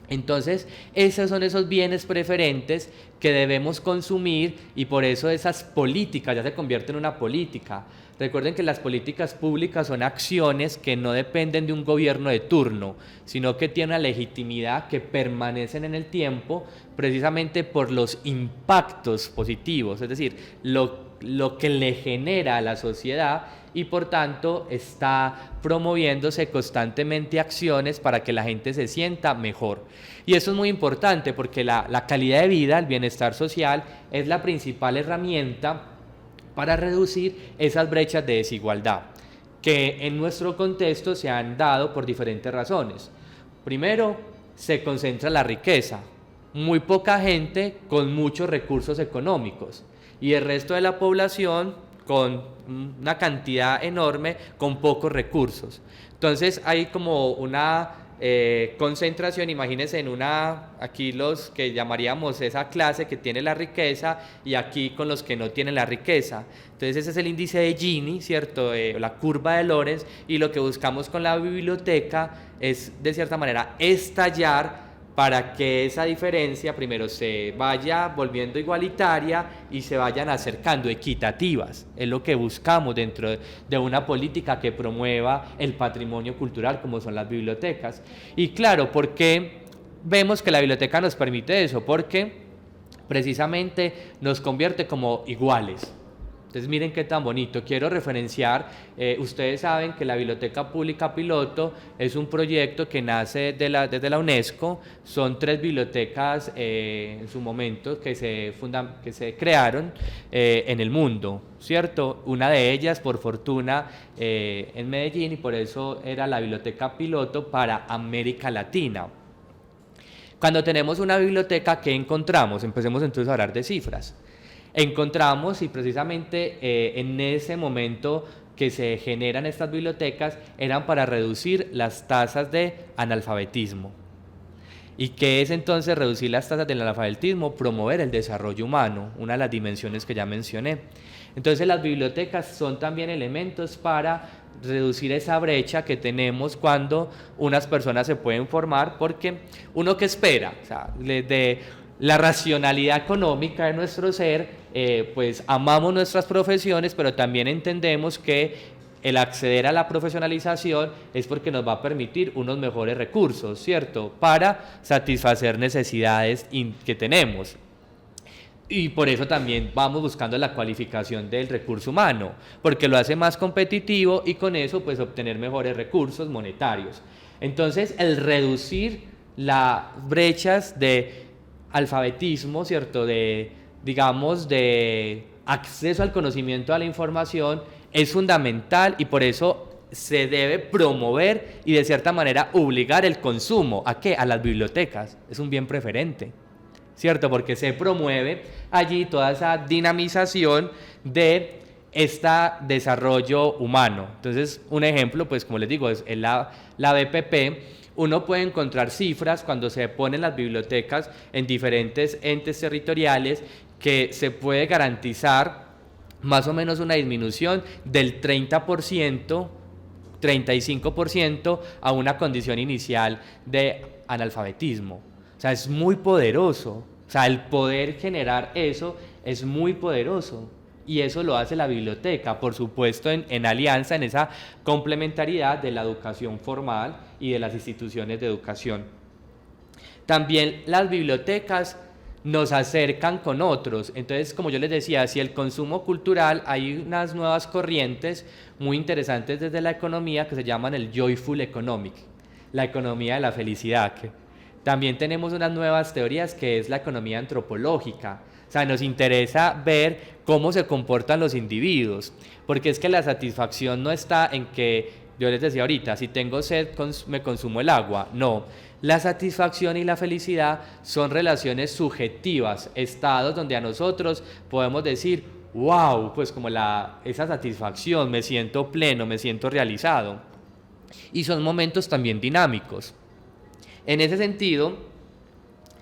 Entonces, esos son esos bienes preferentes que debemos consumir, y por eso esas políticas ya se convierten en una política. Recuerden que las políticas públicas son acciones que no dependen de un gobierno de turno, sino que tienen una legitimidad, que permanecen en el tiempo precisamente por los impactos positivos, es decir, lo que le genera a la sociedad, y por tanto está promoviéndose constantemente acciones para que la gente se sienta mejor. Y eso es muy importante porque la calidad de vida, el bienestar social, es la principal herramienta para reducir esas brechas de desigualdad que en nuestro contexto se han dado por diferentes razones. Primero, se concentra la riqueza, muy poca gente con muchos recursos económicos, y el resto de la población con una cantidad enorme con pocos recursos. Entonces hay como una concentración, imagínense aquí los que llamaríamos esa clase que tiene la riqueza, y aquí con los que no tienen la riqueza. Entonces ese es el índice de Gini, ¿cierto? La curva de Lorenz, y lo que buscamos con la biblioteca es de cierta manera estallar para que esa diferencia primero se vaya volviendo igualitaria y se vayan acercando, equitativas. Es lo que buscamos dentro de una política que promueva el patrimonio cultural como son las bibliotecas. Y claro, ¿por qué vemos que la biblioteca nos permite eso? Porque precisamente nos convierte como iguales. Entonces miren qué tan bonito. Quiero referenciar, ustedes saben que la Biblioteca Pública Piloto es un proyecto que nace desde la UNESCO. Son 3 bibliotecas en su momento que se crearon en el mundo, ¿cierto? Una de ellas, por fortuna, en Medellín, y por eso era la Biblioteca Piloto para América Latina. Cuando tenemos una biblioteca, ¿qué encontramos? Empecemos entonces a hablar de cifras. Encontramos, y precisamente en ese momento que se generan estas bibliotecas, eran para reducir las tasas de analfabetismo. ¿Y qué es entonces reducir las tasas del analfabetismo? Promover el desarrollo humano, una de las dimensiones que ya mencioné. Entonces las bibliotecas son también elementos para reducir esa brecha que tenemos cuando unas personas se pueden formar, porque uno que espera, o sea, de la racionalidad económica de nuestro ser, pues amamos nuestras profesiones, pero también entendemos que el acceder a la profesionalización es porque nos va a permitir unos mejores recursos, ¿cierto?, para satisfacer necesidades que tenemos. Y por eso también vamos buscando la cualificación del recurso humano, porque lo hace más competitivo y con eso pues obtener mejores recursos monetarios. Entonces el reducir las brechas de alfabetismo, ¿cierto?, de acceso al conocimiento, a la información, es fundamental, y por eso se debe promover y de cierta manera obligar el consumo. ¿A qué? A las bibliotecas. Es un bien preferente, ¿cierto? Porque se promueve allí toda esa dinamización de este desarrollo humano. Entonces, un ejemplo, pues como les digo, es la BPP. Uno puede encontrar cifras cuando se ponen las bibliotecas en diferentes entes territoriales que se puede garantizar más o menos una disminución del 30%, 35% a una condición inicial de analfabetismo. O sea, es muy poderoso. O sea, el poder generar eso es muy poderoso. Y eso lo hace la biblioteca, por supuesto, en alianza, en esa complementariedad de la educación formal y de las instituciones de educación. También las bibliotecas nos acercan con otros. Entonces, como yo les decía, si el consumo cultural, hay unas nuevas corrientes muy interesantes desde la economía que se llaman el Joyful Economic, la economía de la felicidad. También tenemos unas nuevas teorías que es la economía antropológica. O sea, nos interesa ver cómo se comportan los individuos, porque es que la satisfacción no está en que, yo les decía ahorita, si tengo sed me consumo el agua. No, la satisfacción y la felicidad son relaciones subjetivas, estados donde a nosotros podemos decir, wow, pues como esa satisfacción, me siento pleno, me siento realizado. Y son momentos también dinámicos. En ese sentido,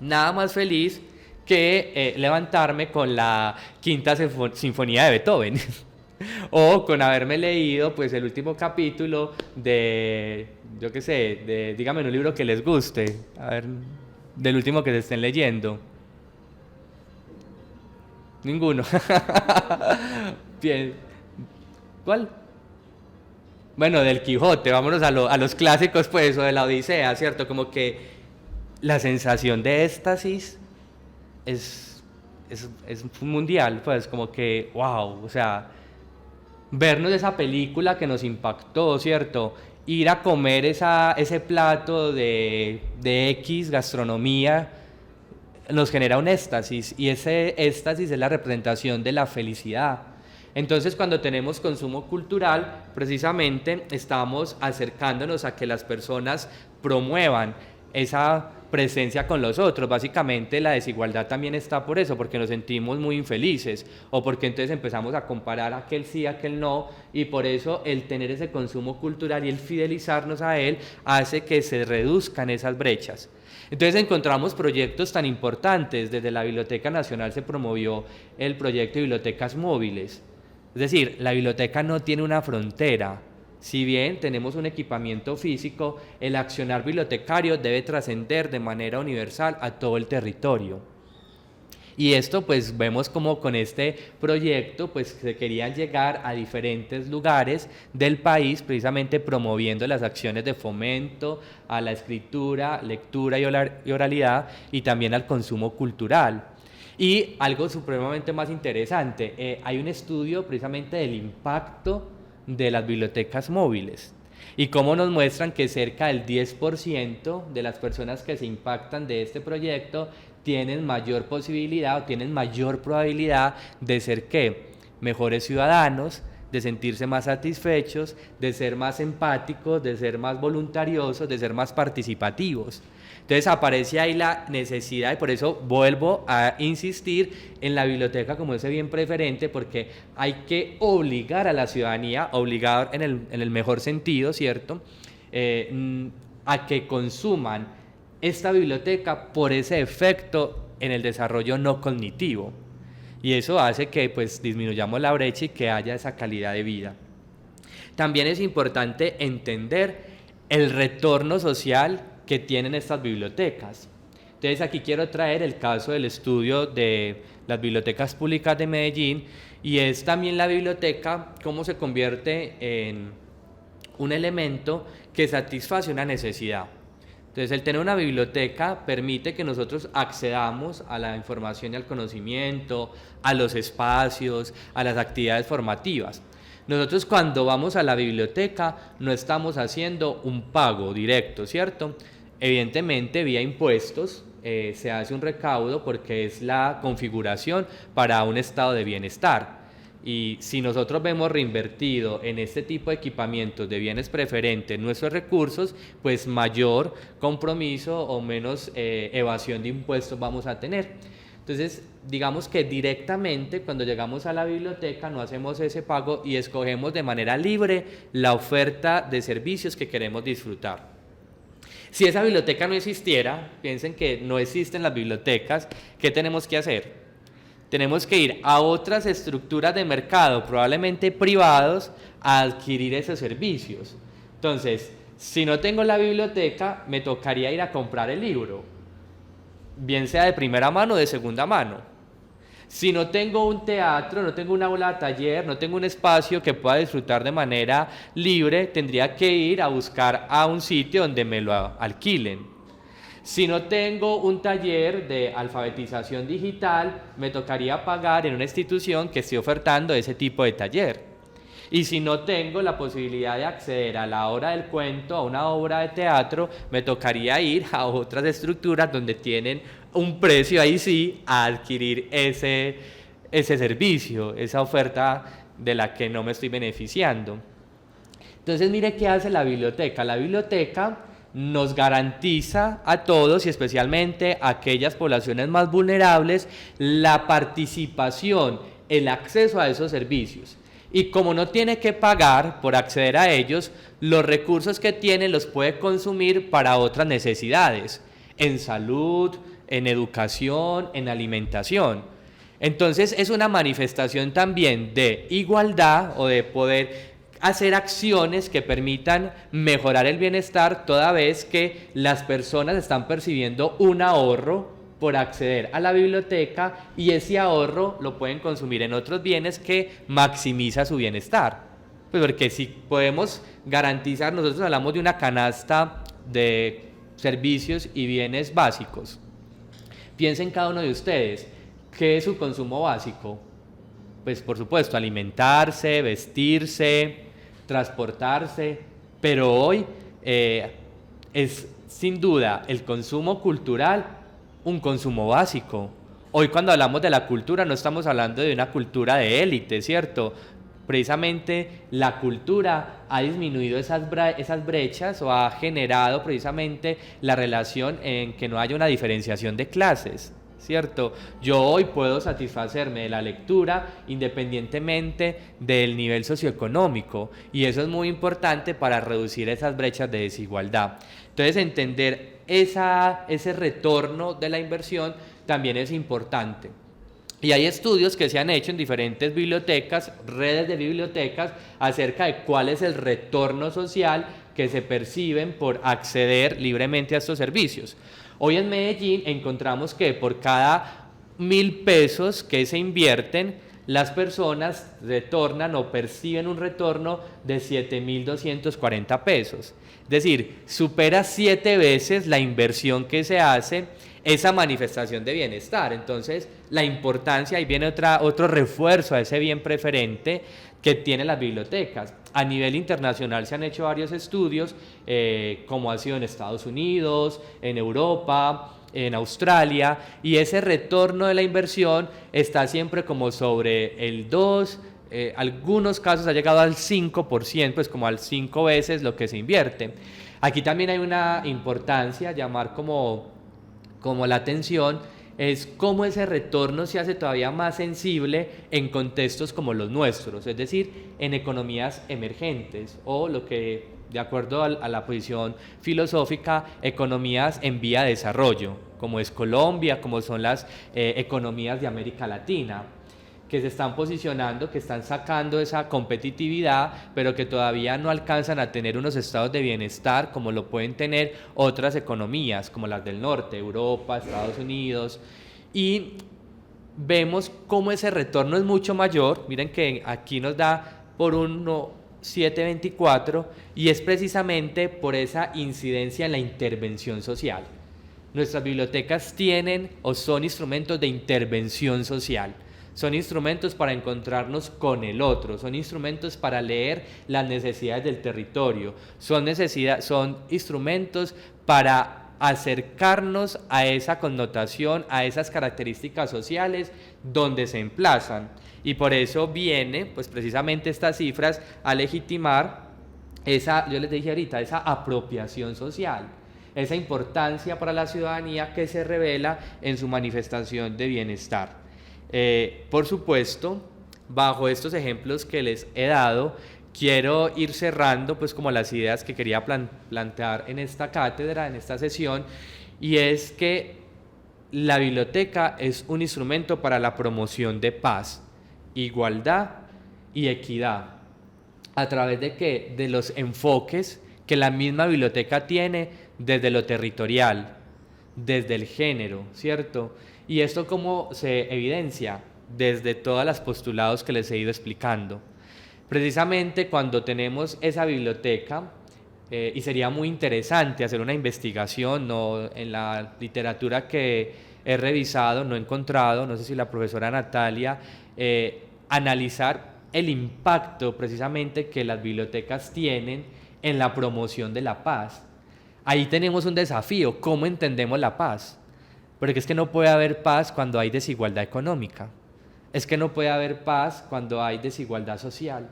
nada más feliz que levantarme con la quinta sinfonía de Beethoven o con haberme leído pues el último capítulo de, yo qué sé, díganme un libro que les guste, a ver, del último que se estén leyendo. Ninguno. Bien. ¿Cuál? Bueno, del Quijote, vámonos a los clásicos pues, o de la Odisea, ¿cierto? Como que la sensación de éxtasis es mundial, pues como que, wow, o sea, vernos esa película que nos impactó, ¿cierto? Ir a comer ese plato de X gastronomía nos genera un éxtasis, y ese éxtasis es la representación de la felicidad. Entonces, cuando tenemos consumo cultural, precisamente estamos acercándonos a que las personas promuevan esa presencia con los otros. Básicamente la desigualdad también está por eso, porque nos sentimos muy infelices, o porque entonces empezamos a comparar aquel sí, aquel no, y por eso el tener ese consumo cultural y el fidelizarnos a él hace que se reduzcan esas brechas. Entonces encontramos proyectos tan importantes. Desde la Biblioteca Nacional se promovió el proyecto de bibliotecas móviles. Es decir, la biblioteca no tiene una frontera. Si bien tenemos un equipamiento físico, el accionar bibliotecario debe trascender de manera universal a todo el territorio. Y esto pues vemos como con este proyecto pues se querían llegar a diferentes lugares del país, precisamente promoviendo las acciones de fomento a la escritura, lectura y oralidad, y también al consumo cultural. Y algo supremamente más interesante, hay un estudio precisamente del impacto de las bibliotecas móviles y cómo nos muestran que cerca del 10% de las personas que se impactan de este proyecto tienen mayor posibilidad o tienen mayor probabilidad de ser ¿qué? Mejores ciudadanos, de sentirse más satisfechos, de ser más empáticos, de ser más voluntariosos, de ser más participativos. Entonces aparece ahí la necesidad, y por eso vuelvo a insistir en la biblioteca como ese bien preferente, porque hay que obligar a la ciudadanía, obligar en el mejor sentido, ¿cierto?, a que consuman esta biblioteca por ese efecto en el desarrollo no cognitivo. Y eso hace que pues disminuyamos la brecha y que haya esa calidad de vida. También es importante entender el retorno social que tienen estas bibliotecas. Entonces aquí quiero traer el caso del estudio de las bibliotecas públicas de Medellín, y es también la biblioteca cómo se convierte en un elemento que satisface una necesidad. Entonces, el tener una biblioteca permite que nosotros accedamos a la información y al conocimiento, a los espacios, a las actividades formativas. Nosotros cuando vamos a la biblioteca no estamos haciendo un pago directo, ¿cierto? Evidentemente, vía impuestos se hace un recaudo porque es la configuración para un estado de bienestar. Y si nosotros vemos reinvertido en este tipo de equipamientos de bienes preferentes nuestros recursos, pues mayor compromiso o menos evasión de impuestos vamos a tener. Entonces, digamos que directamente cuando llegamos a la biblioteca no hacemos ese pago y escogemos de manera libre la oferta de servicios que queremos disfrutar. Si esa biblioteca no existiera, piensen que no existen las bibliotecas, ¿qué tenemos que hacer? Tenemos que ir a otras estructuras de mercado, probablemente privados, a adquirir esos servicios. Entonces, si no tengo la biblioteca, me tocaría ir a comprar el libro, bien sea de primera mano o de segunda mano. Si no tengo un teatro, no tengo una aula de taller, no tengo un espacio que pueda disfrutar de manera libre, tendría que ir a buscar a un sitio donde me lo alquilen. Si no tengo un taller de alfabetización digital, me tocaría pagar en una institución que esté ofertando ese tipo de taller. Y si no tengo la posibilidad de acceder a la hora del cuento, a una obra de teatro, me tocaría ir a otras estructuras donde tienen un precio, ahí sí, a adquirir ese servicio, esa oferta de la que no me estoy beneficiando. Entonces, mire qué hace la biblioteca. La biblioteca nos garantiza a todos y especialmente a aquellas poblaciones más vulnerables la participación, el acceso a esos servicios. Y como no tiene que pagar por acceder a ellos, los recursos que tiene los puede consumir para otras necesidades, en salud, en educación, en alimentación. Entonces es una manifestación también de igualdad o de poder hacer acciones que permitan mejorar el bienestar toda vez que las personas están percibiendo un ahorro por acceder a la biblioteca y ese ahorro lo pueden consumir en otros bienes que maximiza su bienestar. Pues porque si podemos garantizar, nosotros hablamos de una canasta de servicios y bienes básicos. Piensen cada uno de ustedes, ¿qué es su consumo básico? Pues por supuesto, alimentarse, vestirse, transportarse, pero hoy es sin duda el consumo cultural un consumo básico. Hoy cuando hablamos de la cultura no estamos hablando de una cultura de élite, ¿cierto? Precisamente la cultura ha disminuido esas brechas o ha generado precisamente la relación en que no haya una diferenciación de clases, ¿cierto? Yo hoy puedo satisfacerme de la lectura independientemente del nivel socioeconómico y eso es muy importante para reducir esas brechas de desigualdad. Entonces entender ese retorno de la inversión también es importante. Y hay estudios que se han hecho en diferentes bibliotecas, redes de bibliotecas, acerca de cuál es el retorno social que se perciben por acceder libremente a estos servicios. Hoy en Medellín encontramos que por cada 1.000 pesos que se invierten, las personas retornan o perciben un retorno de 7.240 pesos. Es decir, supera 7 veces la inversión que se hace esa manifestación de bienestar. Entonces, la importancia, ahí viene otro refuerzo a ese bien preferente que tienen las bibliotecas. A nivel internacional se han hecho varios estudios, como ha sido en Estados Unidos, en Europa, en Australia, y ese retorno de la inversión está siempre como sobre el 2%, algunos casos ha llegado al 5%, pues como al 5 veces lo que se invierte. Aquí también hay una importancia, llamar como la atención, es cómo ese retorno se hace todavía más sensible en contextos como los nuestros, es decir, en economías emergentes o lo que, de acuerdo a la posición filosófica, economías en vía de desarrollo, como es Colombia, como son las economías de América Latina, que se están posicionando, que están sacando esa competitividad, pero que todavía no alcanzan a tener unos estados de bienestar como lo pueden tener otras economías, como las del norte, Europa, Estados Unidos, y vemos cómo ese retorno es mucho mayor. Miren que aquí nos da por 1,724 y es precisamente por esa incidencia en la intervención social. Nuestras bibliotecas tienen o son instrumentos de intervención social. Son instrumentos para encontrarnos con el otro, son instrumentos para leer las necesidades del territorio, son instrumentos para acercarnos a esa connotación, a esas características sociales donde se emplazan. Y por eso viene, pues precisamente estas cifras a legitimar yo les dije ahorita, esa apropiación social. esa importancia para la ciudadanía que se revela en su manifestación de bienestar. Por supuesto, bajo estos ejemplos que les he dado, quiero ir cerrando pues como las ideas que quería plantear en esta cátedra, en esta sesión, y es que la biblioteca es un instrumento para la promoción de paz, igualdad y equidad. ¿A través de qué? De los enfoques que la misma biblioteca tiene desde lo territorial, desde el género, ¿cierto? ¿Y esto cómo se evidencia? Desde todos los postulados que les he ido explicando. Precisamente cuando tenemos esa biblioteca, y sería muy interesante hacer una investigación, ¿no? En la literatura que he revisado, no he encontrado, no sé si la profesora Natalia, analizar el impacto precisamente que las bibliotecas tienen en la promoción de la paz. Ahí tenemos un desafío, ¿cómo entendemos la paz? Porque es que no puede haber paz cuando hay desigualdad económica. Es que no puede haber paz cuando hay desigualdad social.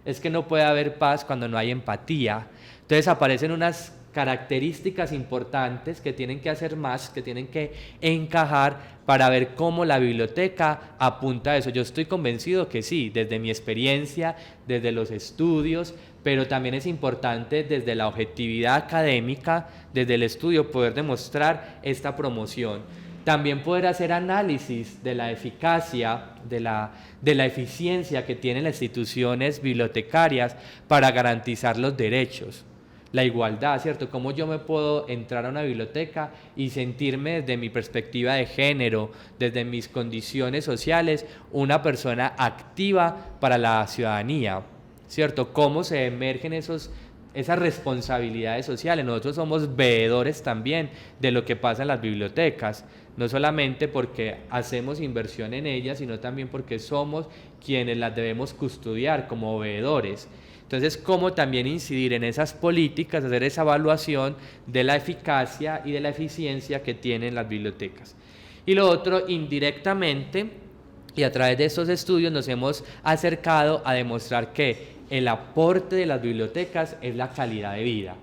Es que no puede haber paz cuando no hay empatía. Entonces aparecen unas características importantes que tienen que hacer más, que tienen que encajar para ver cómo la biblioteca apunta a eso. Yo estoy convencido que sí, desde mi experiencia, desde los estudios, pero también es importante desde la objetividad académica, desde el estudio, poder demostrar esta promoción. También poder hacer análisis de la eficacia, de la eficiencia que tienen las instituciones bibliotecarias para garantizar los derechos, la igualdad, ¿cierto? Cómo yo me puedo entrar a una biblioteca y sentirme desde mi perspectiva de género, desde mis condiciones sociales, una persona activa para la ciudadanía, ¿cierto? Cómo se emergen esas responsabilidades sociales. Nosotros somos veedores también de lo que pasa en las bibliotecas, no solamente porque hacemos inversión en ellas, sino también porque somos quienes las debemos custodiar como veedores. Entonces, cómo también incidir en esas políticas, hacer esa evaluación de la eficacia y de la eficiencia que tienen las bibliotecas. Y lo otro, indirectamente, y a través de estos estudios nos hemos acercado a demostrar que el aporte de las bibliotecas es la calidad de vida,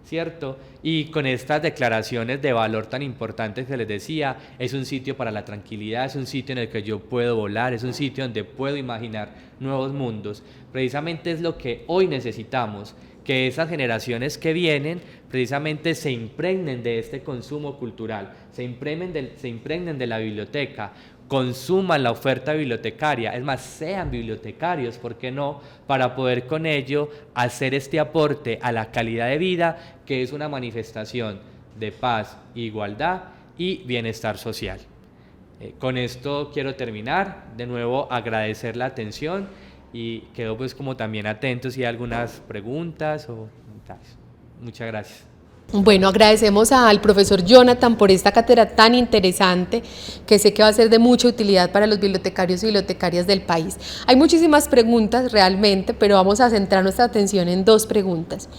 ¿cierto? Y con estas declaraciones de valor tan importantes que les decía, es un sitio para la tranquilidad, es un sitio en el que yo puedo volar, es un sitio donde puedo imaginar nuevos mundos. Precisamente es lo que hoy necesitamos, que esas generaciones que vienen precisamente se impregnen de este consumo cultural, se impregnen de la biblioteca, consuman la oferta bibliotecaria, es más, sean bibliotecarios, ¿por qué no?, para poder con ello hacer este aporte a la calidad de vida, que es una manifestación de paz, igualdad y bienestar social. Con esto quiero terminar, de nuevo agradecer la atención y quedo pues como también atento si hay algunas preguntas o comentarios. Muchas gracias. Bueno, agradecemos al profesor Jonathan por esta cátedra tan interesante que sé que va a ser de mucha utilidad para los bibliotecarios y bibliotecarias del país. Hay muchísimas preguntas realmente, pero vamos a centrar nuestra atención en dos preguntas.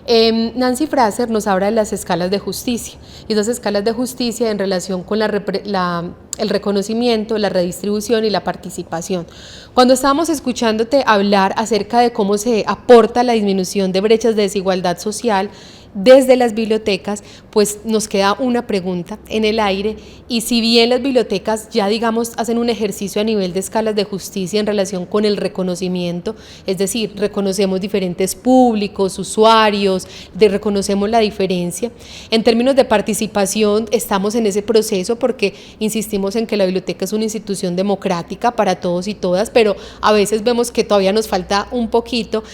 Nancy Fraser nos habla de las escalas de justicia, y esas escalas de justicia en relación con el reconocimiento, la redistribución y la participación. Cuando estábamos escuchándote hablar acerca de cómo se aporta la disminución de brechas de desigualdad social desde las bibliotecas, pues nos queda una pregunta en el aire, y si bien las bibliotecas ya digamos hacen un ejercicio a nivel de escalas de justicia en relación con el reconocimiento, es decir, reconocemos diferentes públicos, usuarios, reconocemos la diferencia, en términos de participación estamos en ese proceso porque insistimos en que la biblioteca es una institución democrática para todos y todas, pero a veces vemos que todavía nos falta un poquito.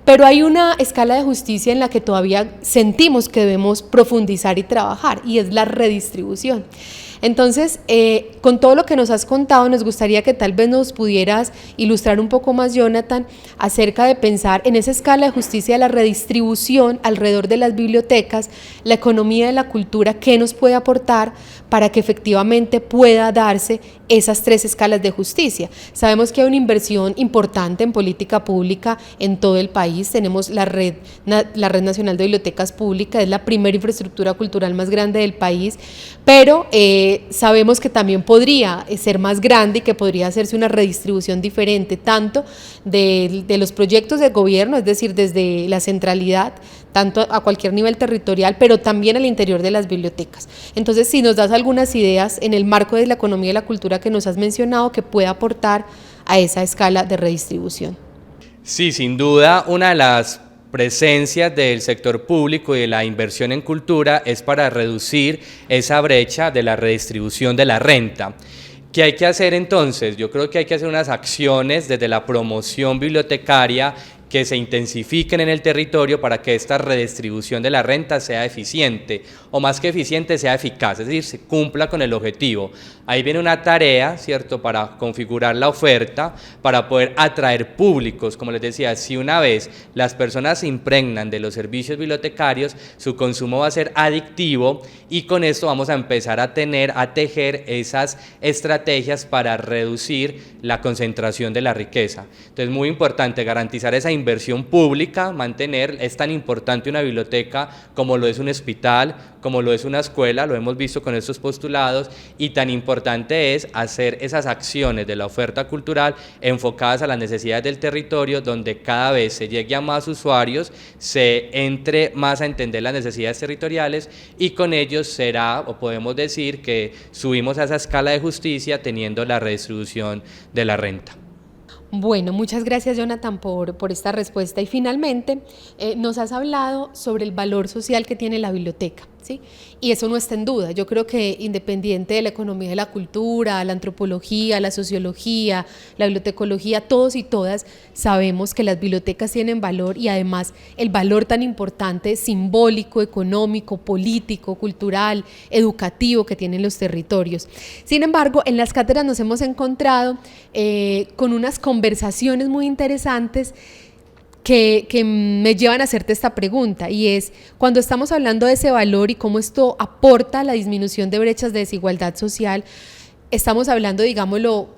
Pero hay una escala de justicia en la que todavía sentimos que debemos profundizar y trabajar, y es la redistribución. Entonces, con todo lo que nos has contado, nos gustaría que tal vez nos pudieras ilustrar un poco más, Jonathan, acerca de pensar en esa escala de justicia de la redistribución alrededor de las bibliotecas, la economía de la cultura, qué nos puede aportar para que efectivamente pueda darse esas tres escalas de justicia. Sabemos que hay una inversión importante en política pública en todo el país. Tenemos la Red Nacional de Bibliotecas Públicas, es la primera infraestructura cultural más grande del país, pero sabemos que también podría ser más grande y que podría hacerse una redistribución diferente, tanto de los proyectos del gobierno, es decir, desde la centralidad, tanto a cualquier nivel territorial, pero también al interior de las bibliotecas. Entonces, si nos das algunas ideas en el marco de la economía y la cultura que nos has mencionado, que pueda aportar a esa escala de redistribución. Sí, sin duda, una de las presencias del sector público y de la inversión en cultura es para reducir esa brecha de la redistribución de la renta. ¿Qué hay que hacer entonces? Yo creo que hay que hacer unas acciones desde la promoción bibliotecaria que se intensifiquen en el territorio para que esta redistribución de la renta sea eficiente, o más que eficiente, sea eficaz, es decir, se cumpla con el objetivo. Ahí viene una tarea, ¿cierto?, para configurar la oferta, para poder atraer públicos. Como les decía, si una vez las personas se impregnan de los servicios bibliotecarios, su consumo va a ser adictivo y con esto vamos a empezar a tejer esas estrategias para reducir la concentración de la riqueza. Entonces, muy importante garantizar esa inversión pública, mantener, es tan importante una biblioteca como lo es un hospital, como lo es una escuela, lo hemos visto con estos postulados, y tan importante es hacer esas acciones de la oferta cultural enfocadas a las necesidades del territorio, donde cada vez se llegue a más usuarios, se entre más a entender las necesidades territoriales y con ellos será, o podemos decir que subimos a esa escala de justicia teniendo la redistribución de la renta. Bueno, muchas gracias, Jonathan, por esta respuesta. Y finalmente, nos has hablado sobre el valor social que tiene la biblioteca, ¿sí? Y eso no está en duda. Yo creo que independiente de la economía de la cultura, la antropología, la sociología, la bibliotecología, todos y todas sabemos que las bibliotecas tienen valor, y además el valor tan importante simbólico, económico, político, cultural, educativo que tienen los territorios. Sin embargo, en las cátedras nos hemos encontrado con unas conversaciones muy interesantes que me llevan a hacerte esta pregunta, y es, cuando estamos hablando de ese valor y cómo esto aporta a la disminución de brechas de desigualdad social, estamos hablando, digámoslo,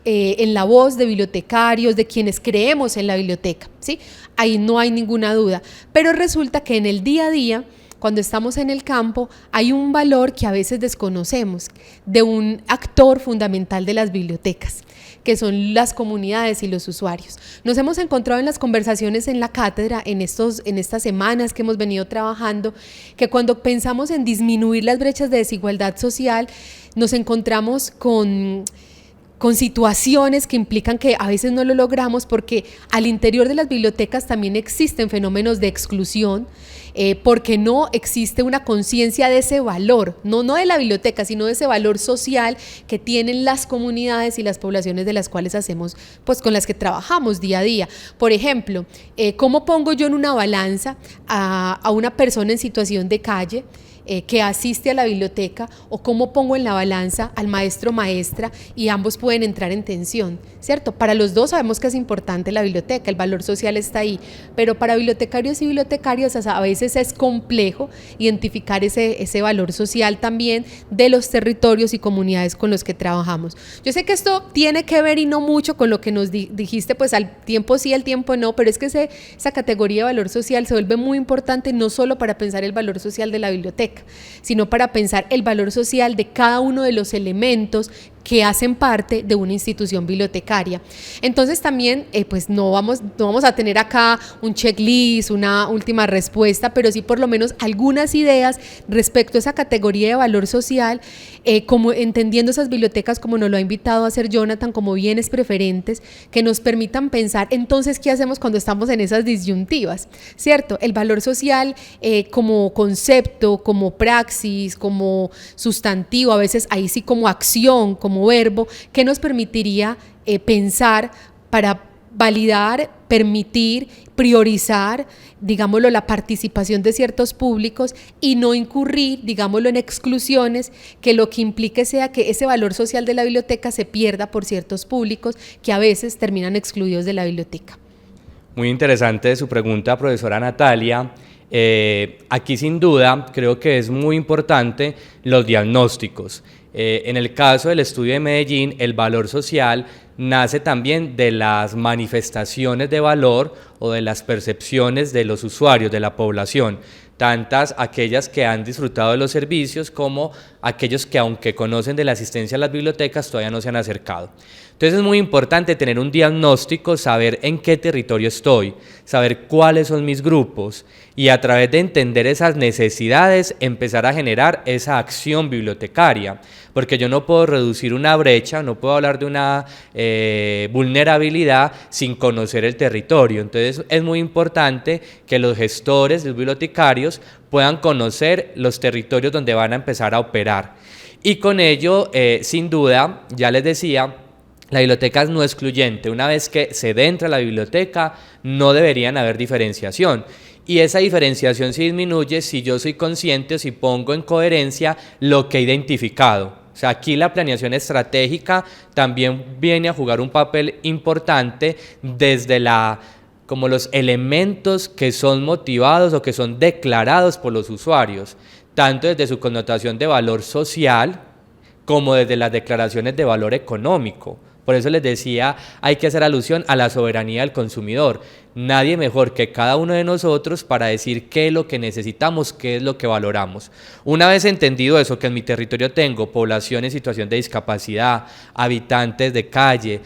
en la voz de bibliotecarios, de quienes creemos en la biblioteca, ¿sí? Ahí no hay ninguna duda, pero resulta que en el día a día, cuando estamos en el campo, hay un valor que a veces desconocemos, de un actor fundamental de las bibliotecas, que son las comunidades y los usuarios. Nos hemos encontrado en las conversaciones en la cátedra, en estas semanas que hemos venido trabajando, que cuando pensamos en disminuir las brechas de desigualdad social, nos encontramos con situaciones que implican que a veces no lo logramos, porque al interior de las bibliotecas también existen fenómenos de exclusión, porque no existe una conciencia de ese valor, no de la biblioteca, sino de ese valor social que tienen las comunidades y las poblaciones de las cuales hacemos, pues con las que trabajamos día a día. Por ejemplo, ¿cómo pongo yo en una balanza a una persona en situación de calle que asiste a la biblioteca, o cómo pongo en la balanza al maestro o maestra, y ambos pueden entrar en tensión, ¿cierto? Para los dos sabemos que es importante la biblioteca, el valor social está ahí, pero para bibliotecarios y bibliotecarias a veces es complejo identificar ese valor social también de los territorios y comunidades con los que trabajamos. Yo sé que esto tiene que ver y no mucho con lo que nos dijiste, pues al tiempo sí, al tiempo no, pero es que esa categoría de valor social se vuelve muy importante, no solo para pensar el valor social de la biblioteca, sino para pensar el valor social de cada uno de los elementos que hacen parte de una institución bibliotecaria. Entonces también pues no vamos a tener acá un checklist, una última respuesta, pero sí por lo menos algunas ideas respecto a esa categoría de valor social, como entendiendo esas bibliotecas como nos lo ha invitado a hacer Jonathan, como bienes preferentes que nos permitan pensar entonces qué hacemos cuando estamos en esas disyuntivas, ¿cierto? El valor social como concepto, como praxis, como sustantivo, a veces ahí sí como acción, como verbo, que nos permitiría pensar para validar, permitir, priorizar, digámoslo, la participación de ciertos públicos y no incurrir, digámoslo, en exclusiones que lo que implique sea que ese valor social de la biblioteca se pierda por ciertos públicos que a veces terminan excluidos de la biblioteca. Muy interesante su pregunta, profesora Natalia. Aquí sin duda creo que es muy importante los diagnósticos. En el caso del estudio de Medellín, el valor social nace también de las manifestaciones de valor o de las percepciones de los usuarios, de la población. tantas aquellas que han disfrutado de los servicios como aquellos que, aunque conocen de la asistencia a las bibliotecas, todavía no se han acercado. Entonces es muy importante tener un diagnóstico, saber en qué territorio estoy, saber cuáles son mis grupos y a través de entender esas necesidades empezar a generar esa acción bibliotecaria, porque yo no puedo reducir una brecha, no puedo hablar de una vulnerabilidad sin conocer el territorio. Entonces es muy importante que los gestores, los bibliotecarios puedan conocer los territorios donde van a empezar a operar y con ello, sin duda, ya les decía, la biblioteca es no excluyente. Una vez que se entra a la biblioteca, no deberían haber diferenciación. Y esa diferenciación se disminuye si yo soy consciente o si pongo en coherencia lo que he identificado. O sea, aquí la planeación estratégica también viene a jugar un papel importante desde como los elementos que son motivados o que son declarados por los usuarios, tanto desde su connotación de valor social como desde las declaraciones de valor económico. Por eso les decía, hay que hacer alusión a la soberanía del consumidor. Nadie mejor que cada uno de nosotros para decir qué es lo que necesitamos, qué es lo que valoramos. Una vez entendido eso, que en mi territorio tengo población en situación de discapacidad, habitantes de calle,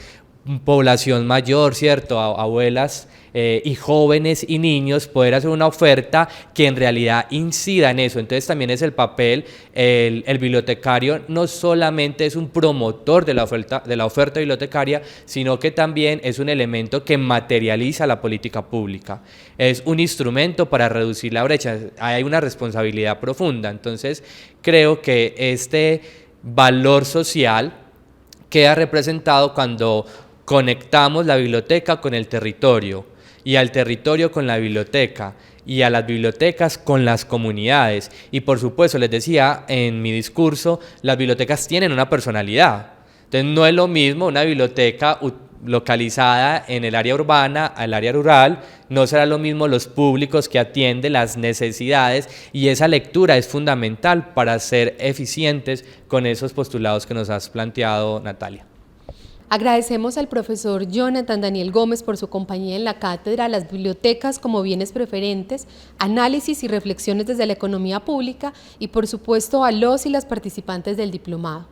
población mayor, ¿cierto? Abuelas y jóvenes y niños, poder hacer una oferta que en realidad incida en eso. Entonces también es el papel, el bibliotecario no solamente es un promotor de la oferta bibliotecaria, sino que también es un elemento que materializa la política pública. Es un instrumento para reducir la brecha, hay una responsabilidad profunda. Entonces creo que este valor social queda representado cuando conectamos la biblioteca con el territorio y al territorio con la biblioteca y a las bibliotecas con las comunidades. Y por supuesto, les decía en mi discurso, las bibliotecas tienen una personalidad. Entonces no es lo mismo una biblioteca localizada en el área urbana al área rural, no será lo mismo los públicos que atienden las necesidades y esa lectura es fundamental para ser eficientes con esos postulados que nos has planteado, Natalia. Agradecemos al profesor Jonathan Daniel Gómez por su compañía en la cátedra Las bibliotecas como bienes preferentes, análisis y reflexiones desde la economía pública y por supuesto a los y las participantes del diplomado.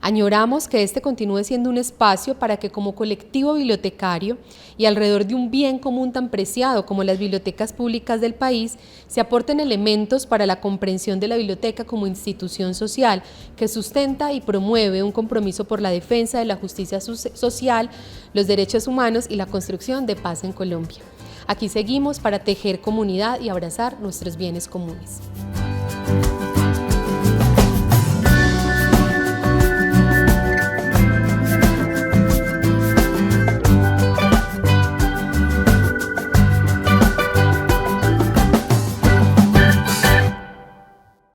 Añoramos que este continúe siendo un espacio para que como colectivo bibliotecario y alrededor de un bien común tan preciado como las bibliotecas públicas del país, se aporten elementos para la comprensión de la biblioteca como institución social que sustenta y promueve un compromiso por la defensa de la justicia social, los derechos humanos y la construcción de paz en Colombia. Aquí seguimos para tejer comunidad y abrazar nuestros bienes comunes.